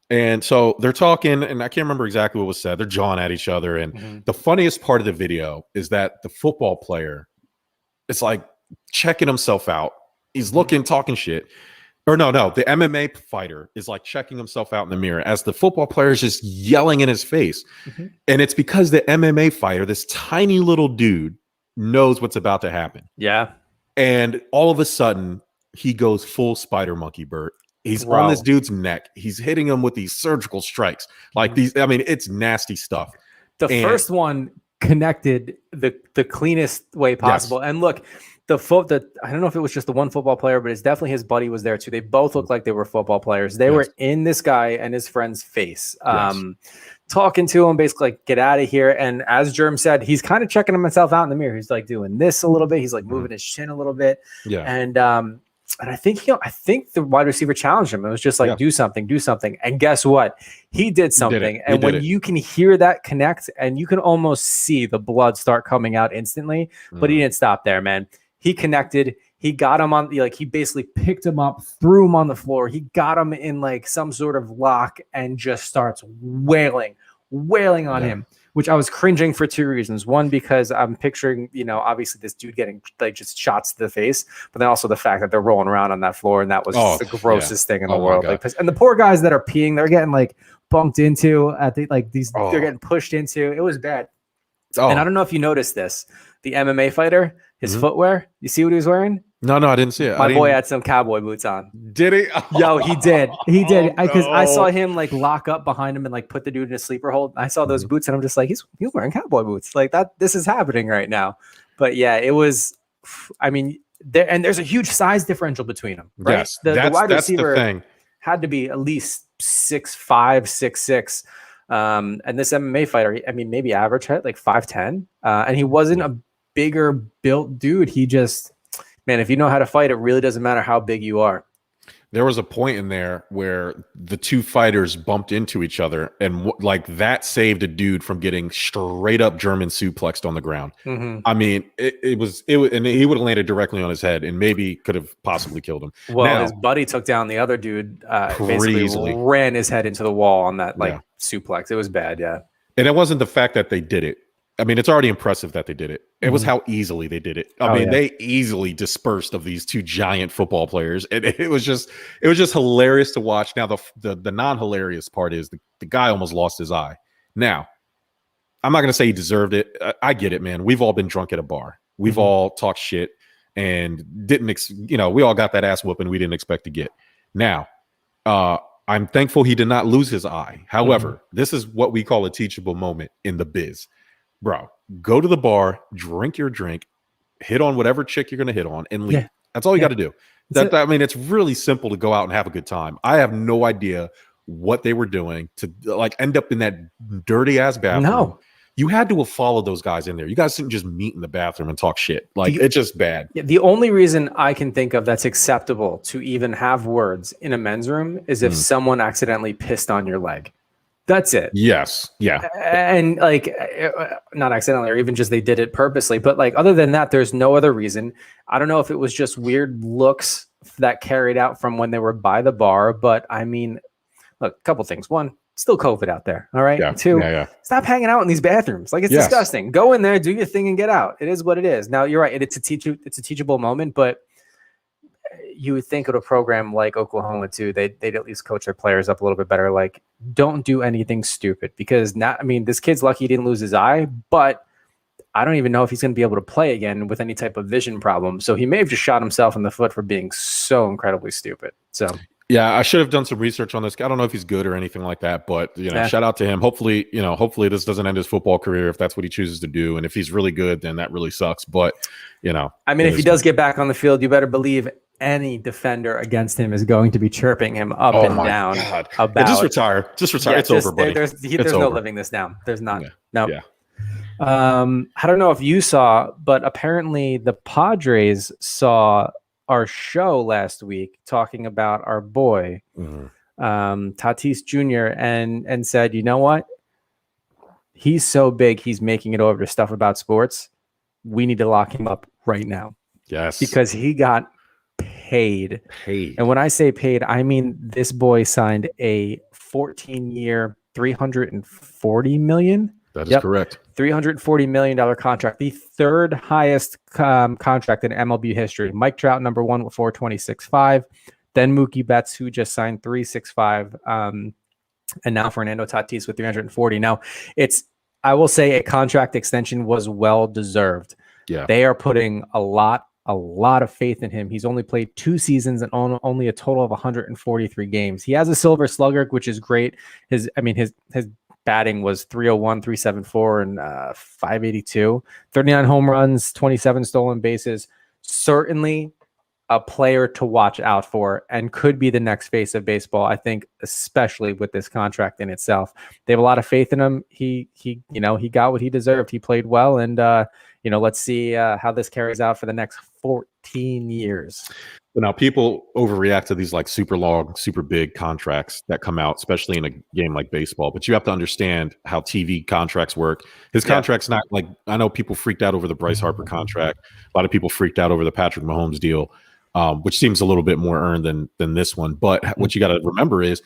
And so they're talking, and I can't remember exactly what was said. They're jawing at each other, and the funniest part of the video is that the football player is like checking himself out. He's looking, talking shit. Or no, the MMA fighter is like checking himself out in the mirror as the football player is just yelling in his face. And it's because the MMA fighter, this tiny little dude, knows what's about to happen. Yeah. And all of a sudden, he goes full spider monkey, Bert. He's on this dude's neck. He's hitting him with these surgical strikes. Like these, it's nasty stuff. The first one connected the cleanest way possible. Yes. And look, I don't know if it was just the one football player, but it's definitely his buddy was there too. They both looked like they were football players. They were in this guy and his friend's face, talking to him, basically like, get out of here. And as Jerm said, he's kind of checking himself out in the mirror. He's like doing this a little bit. He's like moving his chin a little bit. Yeah. And I think the wide receiver challenged him. It was just like, do something. And guess what? He did something. And when you can hear that connect and you can almost see the blood start coming out instantly, but he didn't stop there, man. He connected. He got him on he basically picked him up, threw him on the floor. He got him in like some sort of lock and just starts wailing on him, which I was cringing for two reasons. One, because I'm picturing, obviously this dude getting like just shots to the face, but then also the fact that they're rolling around on that floor. And that was the grossest thing in the world. Like, and the poor guys that are peeing, they're getting like bumped into they're getting pushed into. It was bad. And I don't know if you noticed this, the MMA fighter, his footwear, you see what he was wearing? No, I didn't see it. My boy had some cowboy boots on. Did he? Yo, he did. He did. Because I saw him like lock up behind him and like put the dude in a sleeper hold. I saw those boots and I'm just like, he's wearing cowboy boots. Like that, this is happening right now. But yeah, it was, there's a huge size differential between them. Right? Yes. The wide receiver the thing. had to be at least 6'5", 6'6". And this MMA fighter, maybe average height, like 5'10". And he wasn't a bigger built dude. He just, man, if you know how to fight, it really doesn't matter how big you are. There was a point in there where the two fighters bumped into each other, and like that saved a dude from getting straight up German suplexed on the ground. I mean, it was, and he would have landed directly on his head and maybe could have possibly killed him. Well, his buddy took down the other dude, basically ran his head into the wall on that suplex. It was bad, And it wasn't the fact that they did it. I mean, it's already impressive that they did it. It was how easily they did it. I mean, they easily dispersed of these two giant football players. And it was just hilarious to watch. Now, the non-hilarious part is the guy almost lost his eye. Now, I'm not going to say he deserved it. I get it, man. We've all been drunk at a bar. We've all talked shit and we all got that ass whooping we didn't expect to get. Now, I'm thankful he did not lose his eye. However, this is what we call a teachable moment in the biz. Bro, go to the bar, drink your drink, hit on whatever chick you're going to hit on, and leave. Yeah. That's all you got to do. It's really simple to go out and have a good time. I have no idea what they were doing to like end up in that dirty ass bathroom. No. You had to have followed those guys in there. You guys didn't just meet in the bathroom and talk shit. Like, it's just bad. Yeah, the only reason I can think of that's acceptable to even have words in a men's room is if someone accidentally pissed on your leg. That's it. Yes. Yeah. And like, not accidentally, or even just they did it purposely. But like, other than that, there's no other reason. I don't know if it was just weird looks that carried out from when they were by the bar. But I mean, look, a couple things. One, still COVID out there. All right. Yeah. Two, stop hanging out in these bathrooms. Like, it's disgusting. Go in there, do your thing, and get out. It is what it is. Now, you're right. It's a teachable moment, but you would think of a program like Oklahoma too, they'd at least coach their players up a little bit better. Like, don't do anything stupid, because this kid's lucky he didn't lose his eye, but I don't even know if he's going to be able to play again with any type of vision problem. So he may have just shot himself in the foot for being so incredibly stupid. So yeah, I should have done some research on this. I don't know if he's good or anything like that, but shout out to him. Hopefully this doesn't end his football career if that's what he chooses to do. And if he's really good, then that really sucks. But if he does get back on the field, you better believe any defender against him is going to be chirping him up and down. About just retire. Yeah, it's over, buddy. There's no living this down. There's not. No. Yeah. I don't know if you saw, but apparently the Padres saw our show last week talking about our boy Tatis Jr. and said, you know what? He's so big, he's making it over to Stuff About Sports. We need to lock him up right now. Yes, because he got paid. And when I say paid, I mean this boy signed a 14-year, $340 million. That is correct. $340 million contract, the third highest contract in MLB history. Mike Trout, number one with $426.5. Then Mookie Betts, who just signed $365. And now Fernando Tatis with $340. Now, I will say a contract extension was well deserved. Yeah, they are putting a lot of faith in him. He's only played 2 seasons and only a total of 143 games. He has a silver slugger, which is great. His batting was 301, 374, and 582. 39 home runs, 27 stolen bases. certainly a player to watch out for and could be the next face of baseball. I think, especially with this contract in itself, they have a lot of faith in him. He got what he deserved. He played well, and let's see how this carries out for the next 14 years. But now people overreact to these like super long, super big contracts that come out, especially in a game like baseball. But you have to understand how TV contracts work. His contract's not like, I know people freaked out over the Bryce Harper contract. A lot of people freaked out over the Patrick Mahomes deal. Which seems a little bit more earned than this one. But what you got to remember is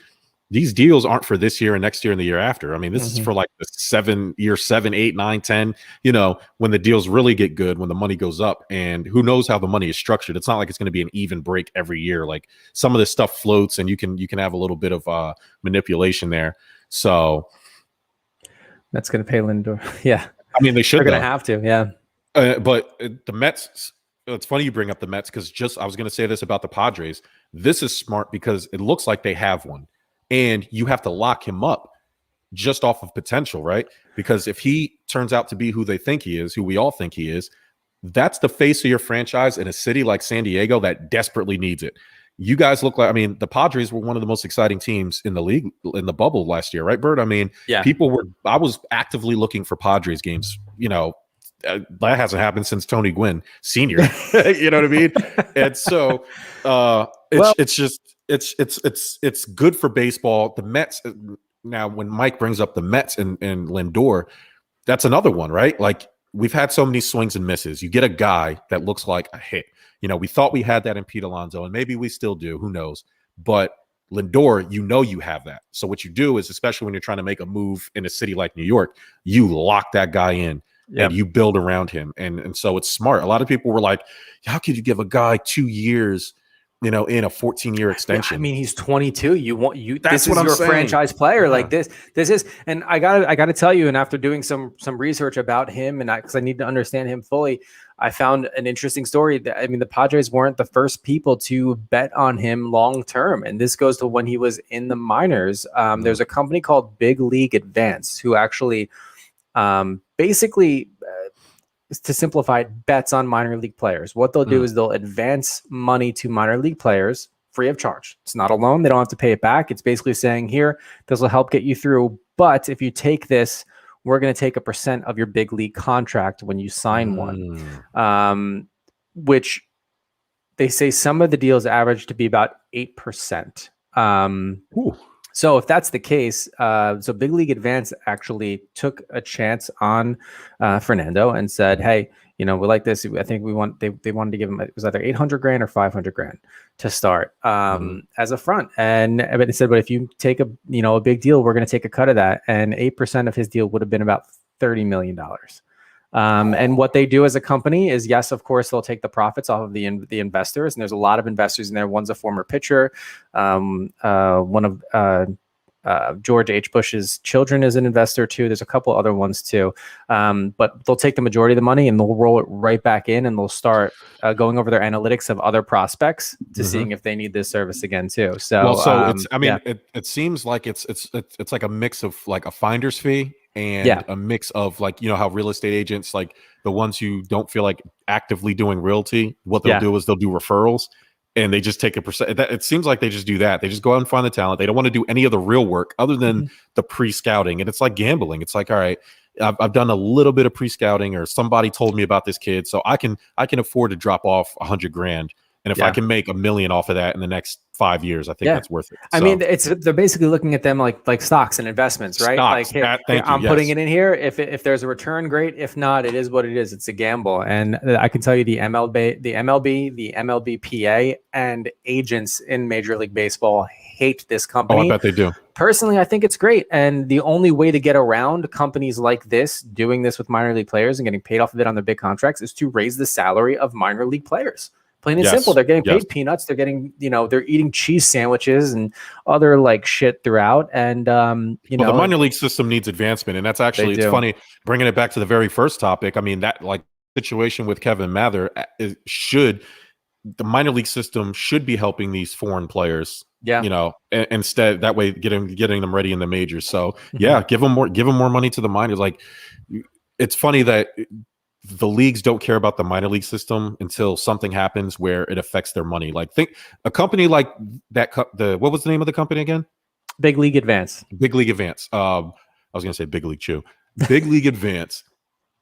these deals aren't for this year and next year and the year after. I mean, this is for like the 7, 8, 9, 10, when the deals really get good, when the money goes up, and who knows how the money is structured. It's not like it's going to be an even break every year. Like some of this stuff floats and you can have a little bit of manipulation there. So that's going to pay Lindor. Yeah. I mean, they're going to have to. Yeah. But the Mets, it's funny you bring up the Mets because I was going to say this about the Padres. This is smart because it looks like they have one, and you have to lock him up just off of potential, right? Because if he turns out to be who they think he is, who we all think he is, that's the face of your franchise in a city like San Diego that desperately needs it. You guys look like, I mean, the Padres were one of the most exciting teams in the league in the bubble last year, right, Bert? I mean, I was actively looking for Padres games, that hasn't happened since Tony Gwynn Sr. You know what I mean? And so it's good for baseball. The Mets, now when Mike brings up the Mets and Lindor, that's another one, right? Like we've had so many swings and misses. You get a guy that looks like a hit. We thought we had that in Pete Alonso, and maybe we still do. Who knows? But Lindor, you have that. So what you do is, especially when you're trying to make a move in a city like New York, you lock that guy in. Yep. And you build around him. And so it's smart. A lot of people were like, how could you give a guy 2 years, in a 14-year extension? I mean, he's 22. This is your franchise player. Like this is, and I gotta tell you, and after doing some research about him, and because I need to understand him fully, I found an interesting story. The Padres weren't the first people to bet on him long term. And this goes to when he was in the minors. There's a company called Big League Advance who actually basically, to simplify it, bets on minor league players. What they'll do is they'll advance money to minor league players free of charge. It's not a loan. They don't have to pay it back. It's basically saying, here, this will help get you through. But if you take this, we're going to take a % of your big league contract when you sign one, which they say some of the deals average to be about 8%. So if that's the case, so Big League Advance actually took a chance on Fernando and said, hey, we like this. I think they wanted to give him, it was either 800 grand or 500 grand to start as a front. And they said, but if you take a big deal, we're going to take a cut of that. And 8% of his deal would have been about $30 million. And what they do as a company is, yes, of course, they'll take the profits off of the investors. And there's a lot of investors in there. One's a former pitcher. One of George H. Bush's children is an investor too. There's a couple other ones too. But they'll take the majority of the money and they'll roll it right back in, and they'll start going over their analytics of other prospects to seeing if they need this service again too. So, it seems like it's like a mix of like a finder's fee and a mix of like, how real estate agents, like the ones who don't feel like actively doing realty, what they'll do is they'll do referrals and they just take a percent. It seems like they just do that. They just go out and find the talent. They don't want to do any of the real work other than the pre-scouting. And it's like gambling. It's like, all right, I've done a little bit of pre-scouting, or somebody told me about this kid, so I can afford to drop off 100 grand. And if I can make $1 million off of that in the next 5 years, I think that's worth it. I mean, they're basically looking at them like stocks and investments, right? Stocks, like, hey, I'm putting it in here. If there's a return, great. If not, it is what it is. It's a gamble. And I can tell you the MLB, the MLBPA, and agents in Major League Baseball hate this company. Oh, I bet they do. Personally, I think it's great. And the only way to get around companies like this, doing this with minor league players and getting paid off of it on their big contracts, is to raise the salary of minor league players. Plain and simple. They're getting paid peanuts. They're getting, they're eating cheese sandwiches and other like shit throughout. And, the minor league system needs advancement. And that's actually, it's funny bringing it back to the very first topic. I mean, that like situation with Kevin Mather the minor league system should be helping these foreign players, instead that way getting them ready in the majors. So give them more money to the minors. Like, it's funny that the leagues don't care about the minor league system until something happens where it affects their money. Like, think a company like that. What was the name of the company again? Big League Advance. Big League Advance. I was going to say Big League Chew. Big League Advance.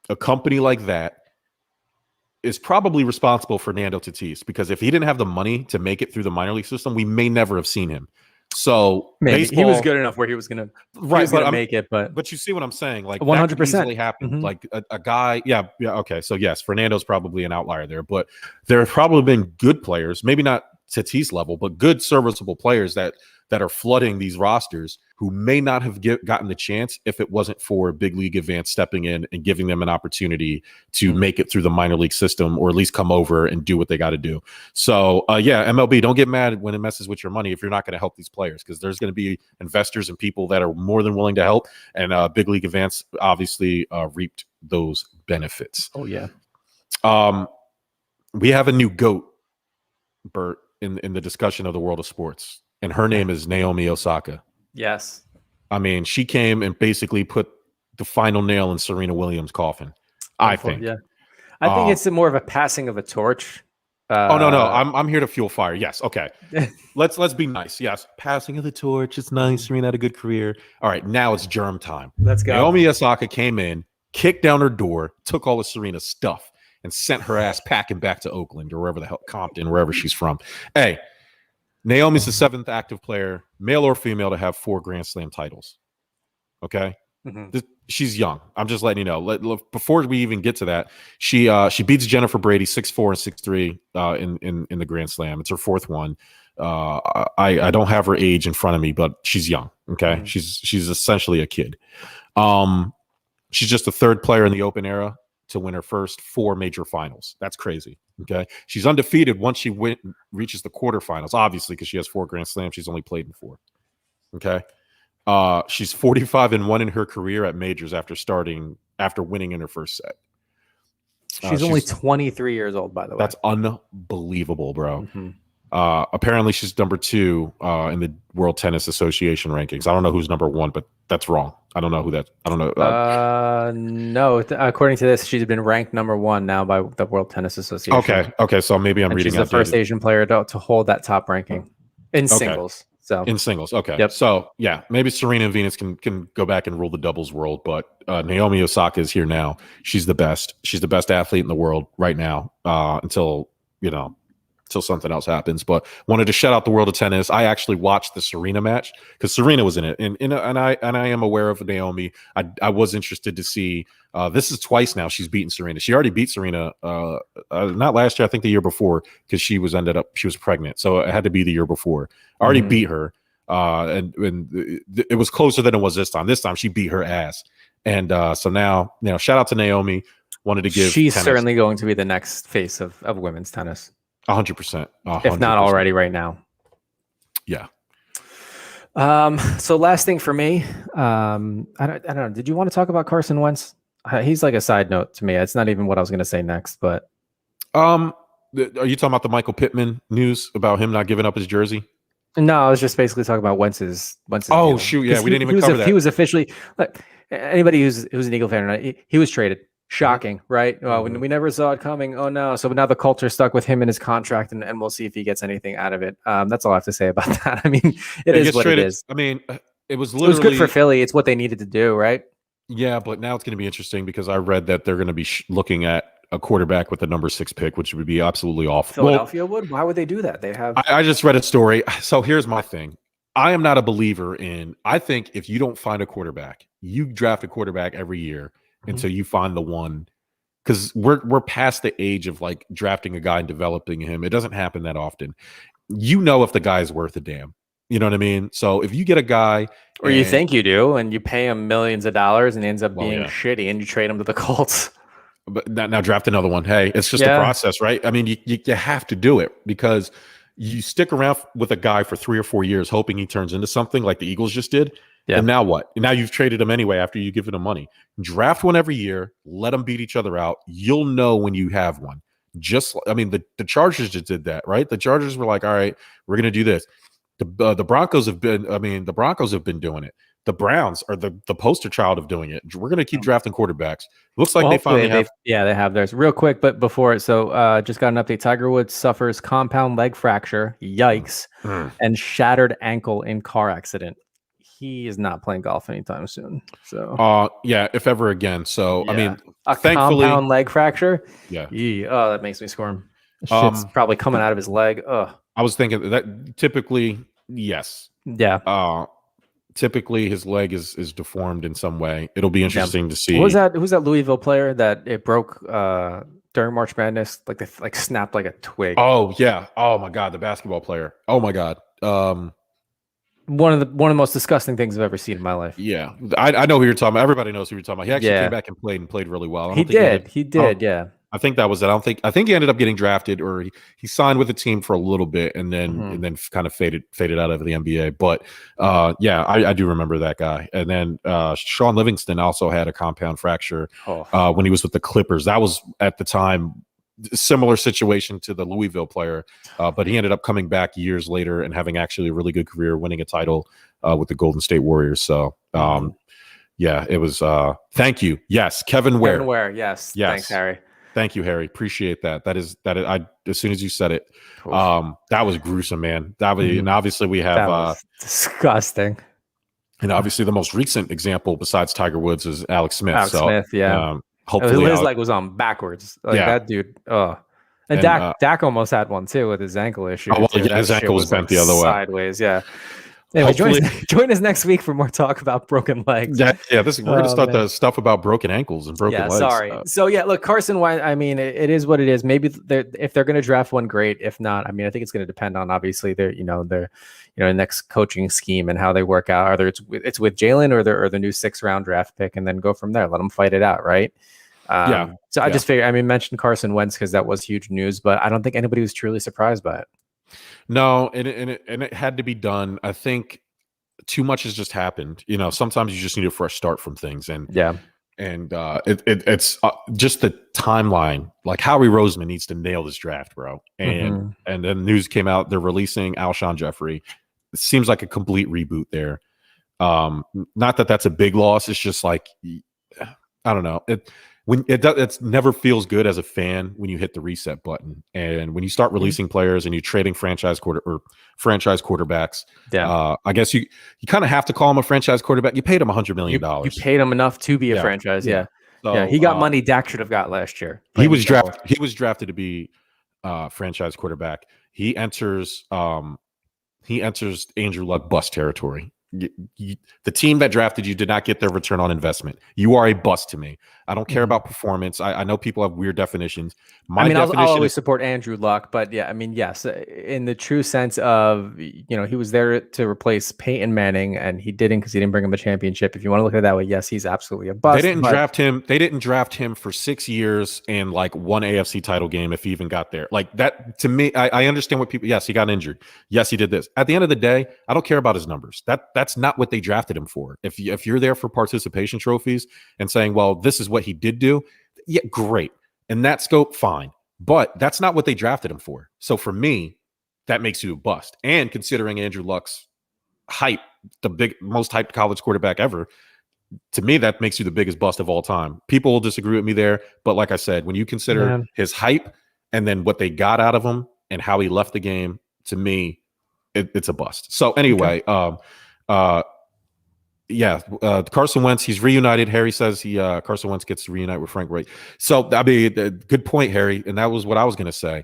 A company like that is probably responsible for Fernando Tatis, because if he didn't have the money to make it through the minor league system, we may never have seen him. So maybe baseball, he was good enough where he was gonna make it, but you see what I'm saying? Like 100% easily happened. Like a guy, yeah. Okay, so yes, Fernando's probably an outlier there, but there have probably been good players, maybe not Tatis level, but good serviceable players that are flooding these rosters who may not have gotten the chance if it wasn't for Big League Advance stepping in and giving them an opportunity to make it through the minor league system, or at least come over and do what they got to do. So yeah, MLB, don't get mad when it messes with your money if you're not going to help these players, because there's going to be investors and people that are more than willing to help. And Big League Advance obviously reaped those benefits. Oh yeah. We have a new GOAT, Bert, in the discussion of the world of sports. And her name is Naomi Osaka. Yes. I mean, she came and basically put the final nail in Serena Williams' coffin, I think. Yeah. I think it's more of a passing of a torch. No. I'm here to fuel fire. Yes. Okay. Let's be nice. Yes. Passing of the torch. It's nice. Serena had a good career. All right. Now it's germ time. Let's go. Naomi Osaka came in, kicked down her door, took all of Serena's stuff, and sent her ass packing back to Oakland or wherever the hell, Compton, wherever she's from. Hey, Naomi's the 7th active player, male or female, to have 4 Grand Slam titles. Okay? She's young. I'm just letting you know. Before we even get to that, she beats Jennifer Brady 6'4" and 6'3" in the Grand Slam. It's her 4th one. I don't have her age in front of me, but she's young. Okay? She's essentially a kid. She's just the 3rd player in the Open era to win her first 4 major finals. That's crazy. Okay. She's undefeated once she reaches the quarterfinals, obviously, because she has 4 Grand Slams. She's only played in 4. Okay. She's 45-1 in her career at majors after winning in her first set. She's only 23 years old, by the way. That's unbelievable, bro. Apparently she's number 2 in the World Tennis Association rankings. I don't know who's number 1, but that's wrong. I don't know who that. I don't know. No, according to this, she's been ranked number 1 now by the World Tennis Association. Okay. So maybe I'm reading. She's the first Asian player to hold that top ranking in singles. So in singles, okay. Yep. So yeah, maybe Serena and Venus can go back and rule the doubles world, but Naomi Osaka is here now. She's the best. She's the best athlete in the world right now. Until something else happens. But wanted to shout out the world of tennis. I actually watched the Serena match because Serena was in it, and I am aware of Naomi. I was interested to see. This is twice now she's beaten Serena. She already beat Serena not last year, I think the year before, because she was pregnant, so it had to be the year before. I already beat her, and it was closer than it was this time. This time she beat her ass, and so now shout out to Naomi. Wanted to give. She's certainly going to be the next face of women's tennis. 100%, if not already right now. Yeah. So last thing for me, I don't know. Did you want to talk about Carson Wentz? He's like a side note to me. It's not even what I was going to say next, but are you talking about the Michael Pittman news about him not giving up his jersey? No, I was just basically talking about Wentz's. Oh, deal. shoot. Yeah. We didn't even cover that. He was officially, like, anybody who's an Eagle fan, he was traded. Shocking, right? We never saw it coming. Oh no! So now the culture stuck with him in his contract, and we'll see if he gets anything out of it. That's all I have to say about that. I mean, it is what it is. I mean, it was good for Philly. It's what they needed to do, right? Yeah, but now it's going to be interesting because I read that they're going to be looking at a quarterback with the number 6 pick, which would be absolutely awful. Philadelphia would? Why would they do that? They have. I just read a story. So here's my thing. I am not a believer in. I think if you don't find a quarterback, you draft a quarterback every year until you find the one. Because we're past the age of like drafting a guy and developing him. It doesn't happen that often. If the guy's worth a damn. You know what I mean? So if you get a guy, or you think you do, and you pay him millions of dollars, and he ends up being shitty, and you trade him to the Colts. But now draft another one. Hey, it's just a process, right? I mean, you have to do it because you stick around with a guy for 3 or 4 years, hoping he turns into something like the Eagles just did. Yeah. And now what? Now you've traded him anyway after you give him money. Draft one every year. Let them beat each other out. You'll know when you have one. The Chargers just did that, right? The Chargers were like, all right, we're going to do this. The Broncos have been doing it. the Browns are the poster child of doing it. We're going to keep drafting quarterbacks. Looks like they finally have. They have theirs. Real quick, but before, so just got an update. Tiger Woods suffers compound leg fracture, yikes, and shattered ankle in car accident. He is not playing golf anytime soon. So, yeah, if ever again. So, I mean, a thankfully, compound leg fracture. Yeah. Oh, that makes me squirm. Shit's probably coming out of his leg. I was thinking that typically, yes. Yeah. Typically his leg is deformed in some way. It'll be interesting to see. Who's that Louisville player that it broke during March Madness? Like snapped like a twig. Oh yeah. Oh my God. The basketball player. Oh my God. One of the most disgusting things I've ever seen in my life. Yeah. I know who you're talking about. Everybody knows who you're talking about. He actually came back and played really well. He did. Yeah. I think that was it. I think he ended up getting drafted, or he signed with the team for a little bit and then kind of faded out of the NBA. But yeah, I do remember that guy. And then Sean Livingston also had a compound fracture when he was with the Clippers. That was at the time similar situation to the Louisville player, but he ended up coming back years later and having actually a really good career, winning a title with the Golden State Warriors. So yeah, it was. Thank you. Yes, Kevin Ware. Kevin Ware. Yes. Thanks, Harry. Thank you, Harry. Appreciate that. I as soon as you said it, that was gruesome, man. That was, and obviously we have that was disgusting. And obviously the most recent example besides Tiger Woods is Alex Smith. Smith, yeah. Hopefully his leg was on backwards. That dude. And Dak almost had one too with his ankle issue. Oh, well, his ankle was bent the other way. Sideways, yeah. Anyway, join us next week for more talk about broken legs. Yeah. We're going to start the stuff about broken ankles and broken legs. Sorry. So yeah, look, Carson Wentz. I mean, it is what it is. Maybe if they're going to draft one, great. If not, I mean, I think it's going to depend on obviously their next coaching scheme and how they work out. Either it's with Jalen or the new 6th round draft pick, and then go from there. Let them fight it out, right? So I just figured. I mean, mentioned Carson Wentz because that was huge news, but I don't think anybody was truly surprised by it. No, and it had to be done. I think too much has just happened. Sometimes you just need a fresh start from things, and it's just the timeline. Like Howie Roseman needs to nail this draft, bro. And then news came out they're releasing Alshon Jeffrey. It seems like a complete reboot there. Not that that's a big loss. It's just like I don't know. It never feels good as a fan when you hit the reset button, and when you start releasing players and you're trading franchise quarterbacks. I guess you kind of have to call him a franchise quarterback. You paid him $100 million. You paid him enough to be a franchise. Yeah. So, he got money Dak should have got last year. He was drafted to be franchise quarterback. He enters Andrew Luck bust territory. The team that drafted you did not get their return on investment. You are a bust to me. I don't care about performance. I know people have weird definitions. I'll always support Andrew Luck, but yeah, I mean, yes, in the true sense of, he was there to replace Peyton Manning, and he didn't because he didn't bring him a championship. If you want to look at it that way, yes, he's absolutely a bust. They didn't draft him for 6 years and like one AFC title game if he even got there. Like that to me, I understand what people. Yes, he got injured. Yes, he did this. At the end of the day, I don't care about his numbers. That's not what they drafted him for. If you're there for participation trophies and saying, well, this is what he did do, yeah, great. In that scope, fine. But that's not what they drafted him for. So for me, that makes you a bust. And considering Andrew Luck's hype, the most hyped college quarterback ever, to me, that makes you the biggest bust of all time. People will disagree with me there. But like I said, when you consider his hype and then what they got out of him and how he left the game, to me, it's a bust. So anyway, Carson Wentz, he's reunited. Harry says Carson Wentz gets to reunite with Frank Reich. So I mean, good point, Harry. And that was what I was going to say.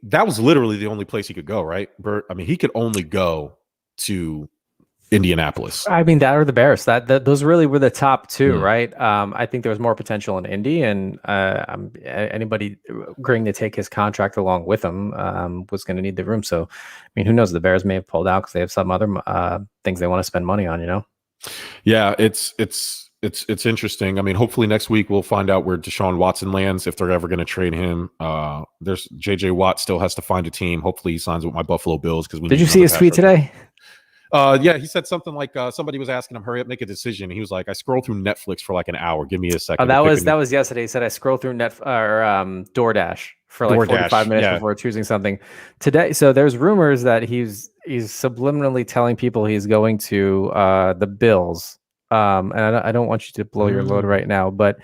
That was literally the only place he could go, right, Bert? I mean, he could only go to Indianapolis. I mean, that or the Bears. Those really were the top two, right? I think there was more potential in Indy, and anybody agreeing to take his contract along with him was going to need the room. So, I mean, who knows? The Bears may have pulled out because they have some other things they want to spend money on. Yeah, it's interesting. I mean, hopefully next week we'll find out where Deshaun Watson lands, if they're ever going to trade him. There's JJ Watt still has to find a team. Hopefully he signs with my Buffalo Bills. Did you see his tweet today? Yeah, he said something like somebody was asking him, hurry up, make a decision. He was like, I scrolled through Netflix for like an hour. Give me a second. That was yesterday. He said I scrolled through DoorDash for like DoorDash, 45 minutes before choosing something today. So there's rumors that he's subliminally telling people he's going to the Bills. And I don't want you to blow your load right now, but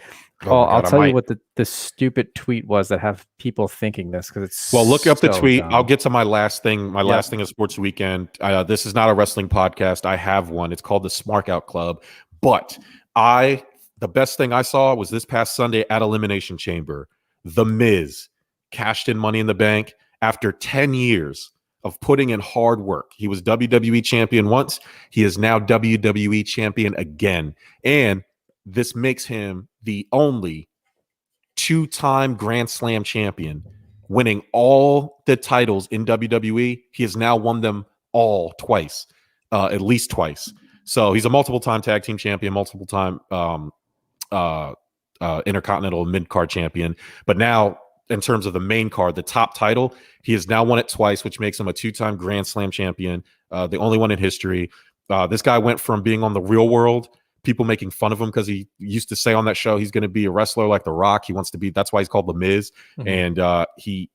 I'll tell you what the stupid tweet was that have people thinking this, because it's look up the tweet. dumb. I'll get to my last thing. My last thing is Sports Weekend. This is not a wrestling podcast. I have one. It's called the Smart Out Club. But the best thing I saw was this past Sunday at Elimination Chamber. The Miz cashed in Money in the Bank after 10 years of putting in hard work. He was WWE champion once. He is now WWE champion again. And this makes him the only two-time Grand Slam champion, winning all the titles in WWE. He has now won them all twice, at least twice. So he's a multiple-time tag team champion, multiple-time intercontinental mid-card champion. But now, in terms of the main card, the top title, he has now won it twice, which makes him a two-time Grand Slam champion, the only one in history. This guy went from being on The Real World, people making fun of him because he used to say on that show he's going to be a wrestler like The Rock. He wants to be. That's why he's called The Miz. And he's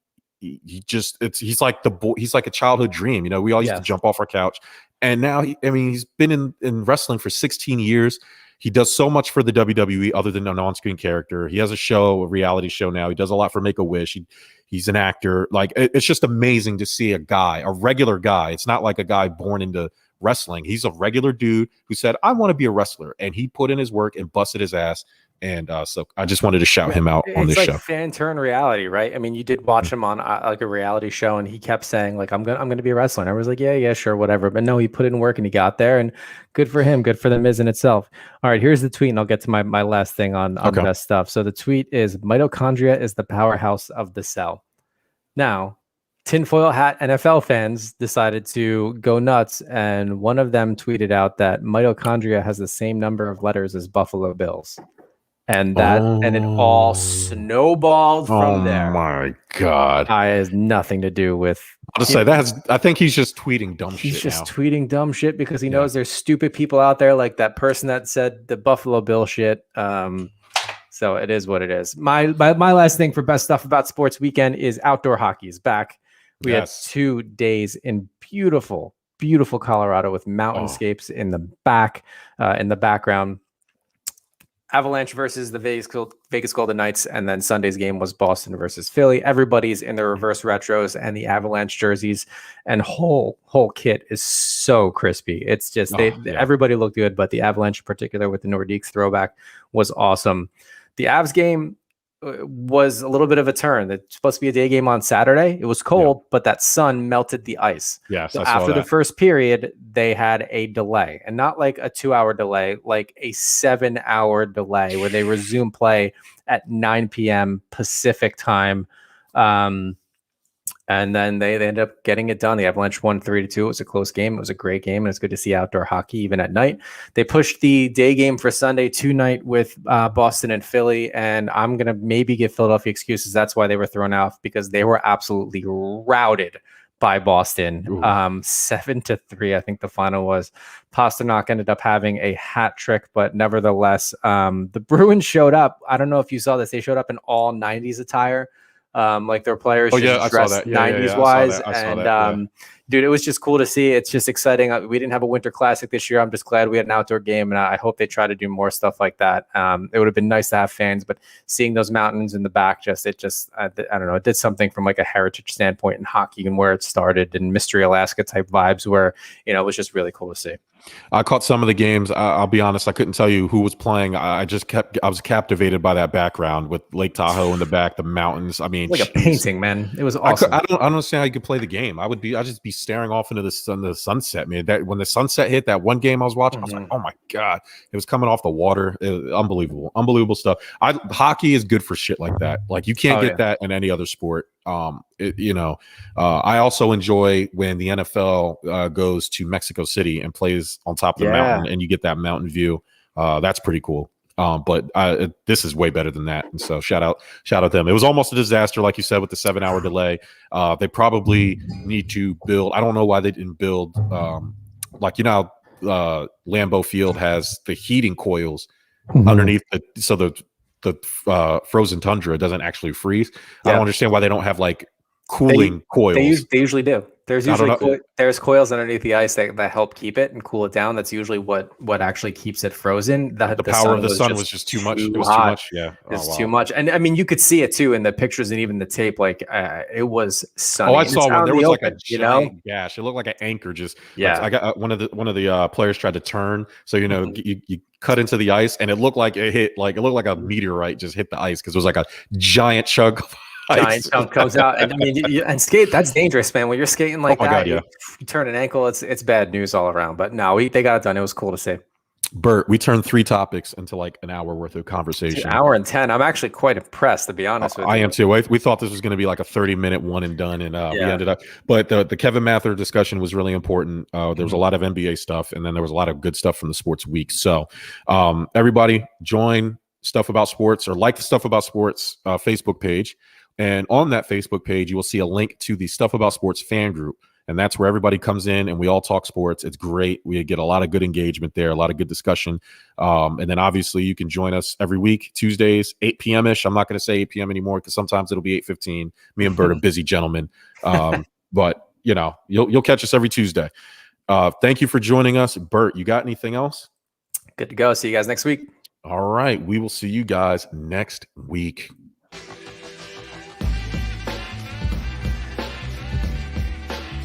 like he's like a childhood dream. You know, we all used to jump off our couch, and now he's been in wrestling for 16 years. He does so much for the WWE other than an on-screen character. He has a reality show now. He does a lot for Make-A-Wish. He's an actor. Like, it's just amazing to see a regular guy. It's not like a guy born into wrestling. He's a regular dude who said, I want to be a wrestler, and he put in his work and busted his ass. And so I just wanted to shout him out on this show. It's like fan turn reality, right? I mean, you did watch him on like a reality show, and he kept saying like, I'm gonna be a wrestler. And I was like, yeah, sure, whatever. But no, he put in work and he got there, and good for him. Good for the Miz in itself. All right, here's the tweet, and I'll get to my last thing on best stuff. So the tweet is, mitochondria is the powerhouse of the cell. Now, tinfoil hat NFL fans decided to go nuts, and one of them tweeted out that mitochondria has the same number of letters as Buffalo Bills. And and it all snowballed from there. Oh my God. It has nothing to do with. I'll just say I think he's just tweeting dumb shit. He's just tweeting dumb shit because he knows there's stupid people out there like that person that said the Buffalo Bill shit. So it is what it is. My last thing for best stuff about Sports Weekend is outdoor hockey is back. We had 2 days in beautiful, beautiful Colorado with mountainscapes in the background. Avalanche versus the Vegas Golden Knights, and then Sunday's game was Boston versus Philly. Everybody's in their reverse retros and the Avalanche jerseys, and whole kit is so crispy. It's just everybody looked good, but the Avalanche in particular with the Nordiques throwback was awesome. The Avs game was a little bit of a turn. It's supposed to be a day game on Saturday. It was cold, but that sun melted the ice. Yes, so after the first period, they had a delay, and not like a 2-hour delay, like a 7-hour delay where they resumed play at 9 p.m. Pacific time. And then they ended up getting it done. The Avalanche won 3-2. It was a close game. It was a great game, and it's good to see outdoor hockey even at night. They pushed the day game for Sunday to night with Boston and Philly, and I'm going to maybe give Philadelphia excuses. That's why they were thrown off, because they were absolutely routed by Boston. 7-3, I think the final was. Pasternak ended up having a hat trick, but nevertheless, the Bruins showed up. I don't know if you saw this. They showed up in all 90s attire. Like their players just dressed 90s wise. And dude, it was just cool to see. It's just exciting. We didn't have a winter classic this year. I'm just glad we had an outdoor game, and I hope they try to do more stuff like that. It would have been nice to have fans, but seeing those mountains in the back, I don't know, it did something from like a heritage standpoint in hockey and where it started, and Mystery Alaska type vibes where, it was just really cool to see. I caught some of the games. I'll be honest, I couldn't tell you who was playing. I was captivated by that background with Lake Tahoe in the back, the mountains. I mean, like a painting, man. It was awesome. I don't understand how you could play the game. I'd just be staring off into the sunset, man. That when the sunset hit, that one game I was watching, I was like, oh my God, it was coming off the water. It was unbelievable stuff. Hockey is good for shit like that. Like, you can't get that in any other sport. I also enjoy when the NFL goes to Mexico City and plays on top of the mountain, and you get that mountain view. That's pretty cool. But this is way better than that. And so shout out them. It was almost a disaster, like you said, with the 7-hour delay. They probably need to build. I don't know why they didn't build Lambeau Field has the heating coils underneath so the frozen tundra doesn't actually freeze. I Yeah. don't understand why they don't have like cooling coils. They usually do. There's I don't usually know. there's coils underneath the ice that help keep it and cool it down. That's usually what actually keeps it frozen. The power of the sun was just too much. It was too much. Yeah, it's too much. And I mean, you could see it too in the pictures and even the tape. Like it was sunny. Oh, I saw one. There was like a giant gash. It looked like an anchor. Just yeah. I got one of the players tried to turn. So you cut into the ice, and it looked like it looked like a meteorite just hit the ice because it was like a giant chunk of giant chunk comes out. And I mean, and skate, that's dangerous, man. When you're skating like that, God, yeah. you turn an ankle, it's bad news all around. But no, they got it done. It was cool to see. Bert, we turned 3 topics into like an hour worth of conversation. An hour and 10. I'm actually quite impressed, to be honest with you. I am too. We thought this was going to be like a 30-minute one and done, and we ended up. But the Kevin Mather discussion was really important. There was a lot of NBA stuff, and then there was a lot of good stuff from the sports week. So everybody join Stuff About Sports or like the Stuff About Sports Facebook page. And on that Facebook page, you will see a link to the Stuff About Sports fan group. And that's where everybody comes in and we all talk sports. It's great. We get a lot of good engagement there, a lot of good discussion. And then obviously you can join us every week, Tuesdays, 8 p.m.-ish. I'm not going to say 8 p.m. anymore because sometimes it'll be 8:15. Me and Bert are busy gentlemen. But, you'll catch us every Tuesday. Thank you for joining us. Bert, you got anything else? Good to go. See you guys next week. All right. We will see you guys next week.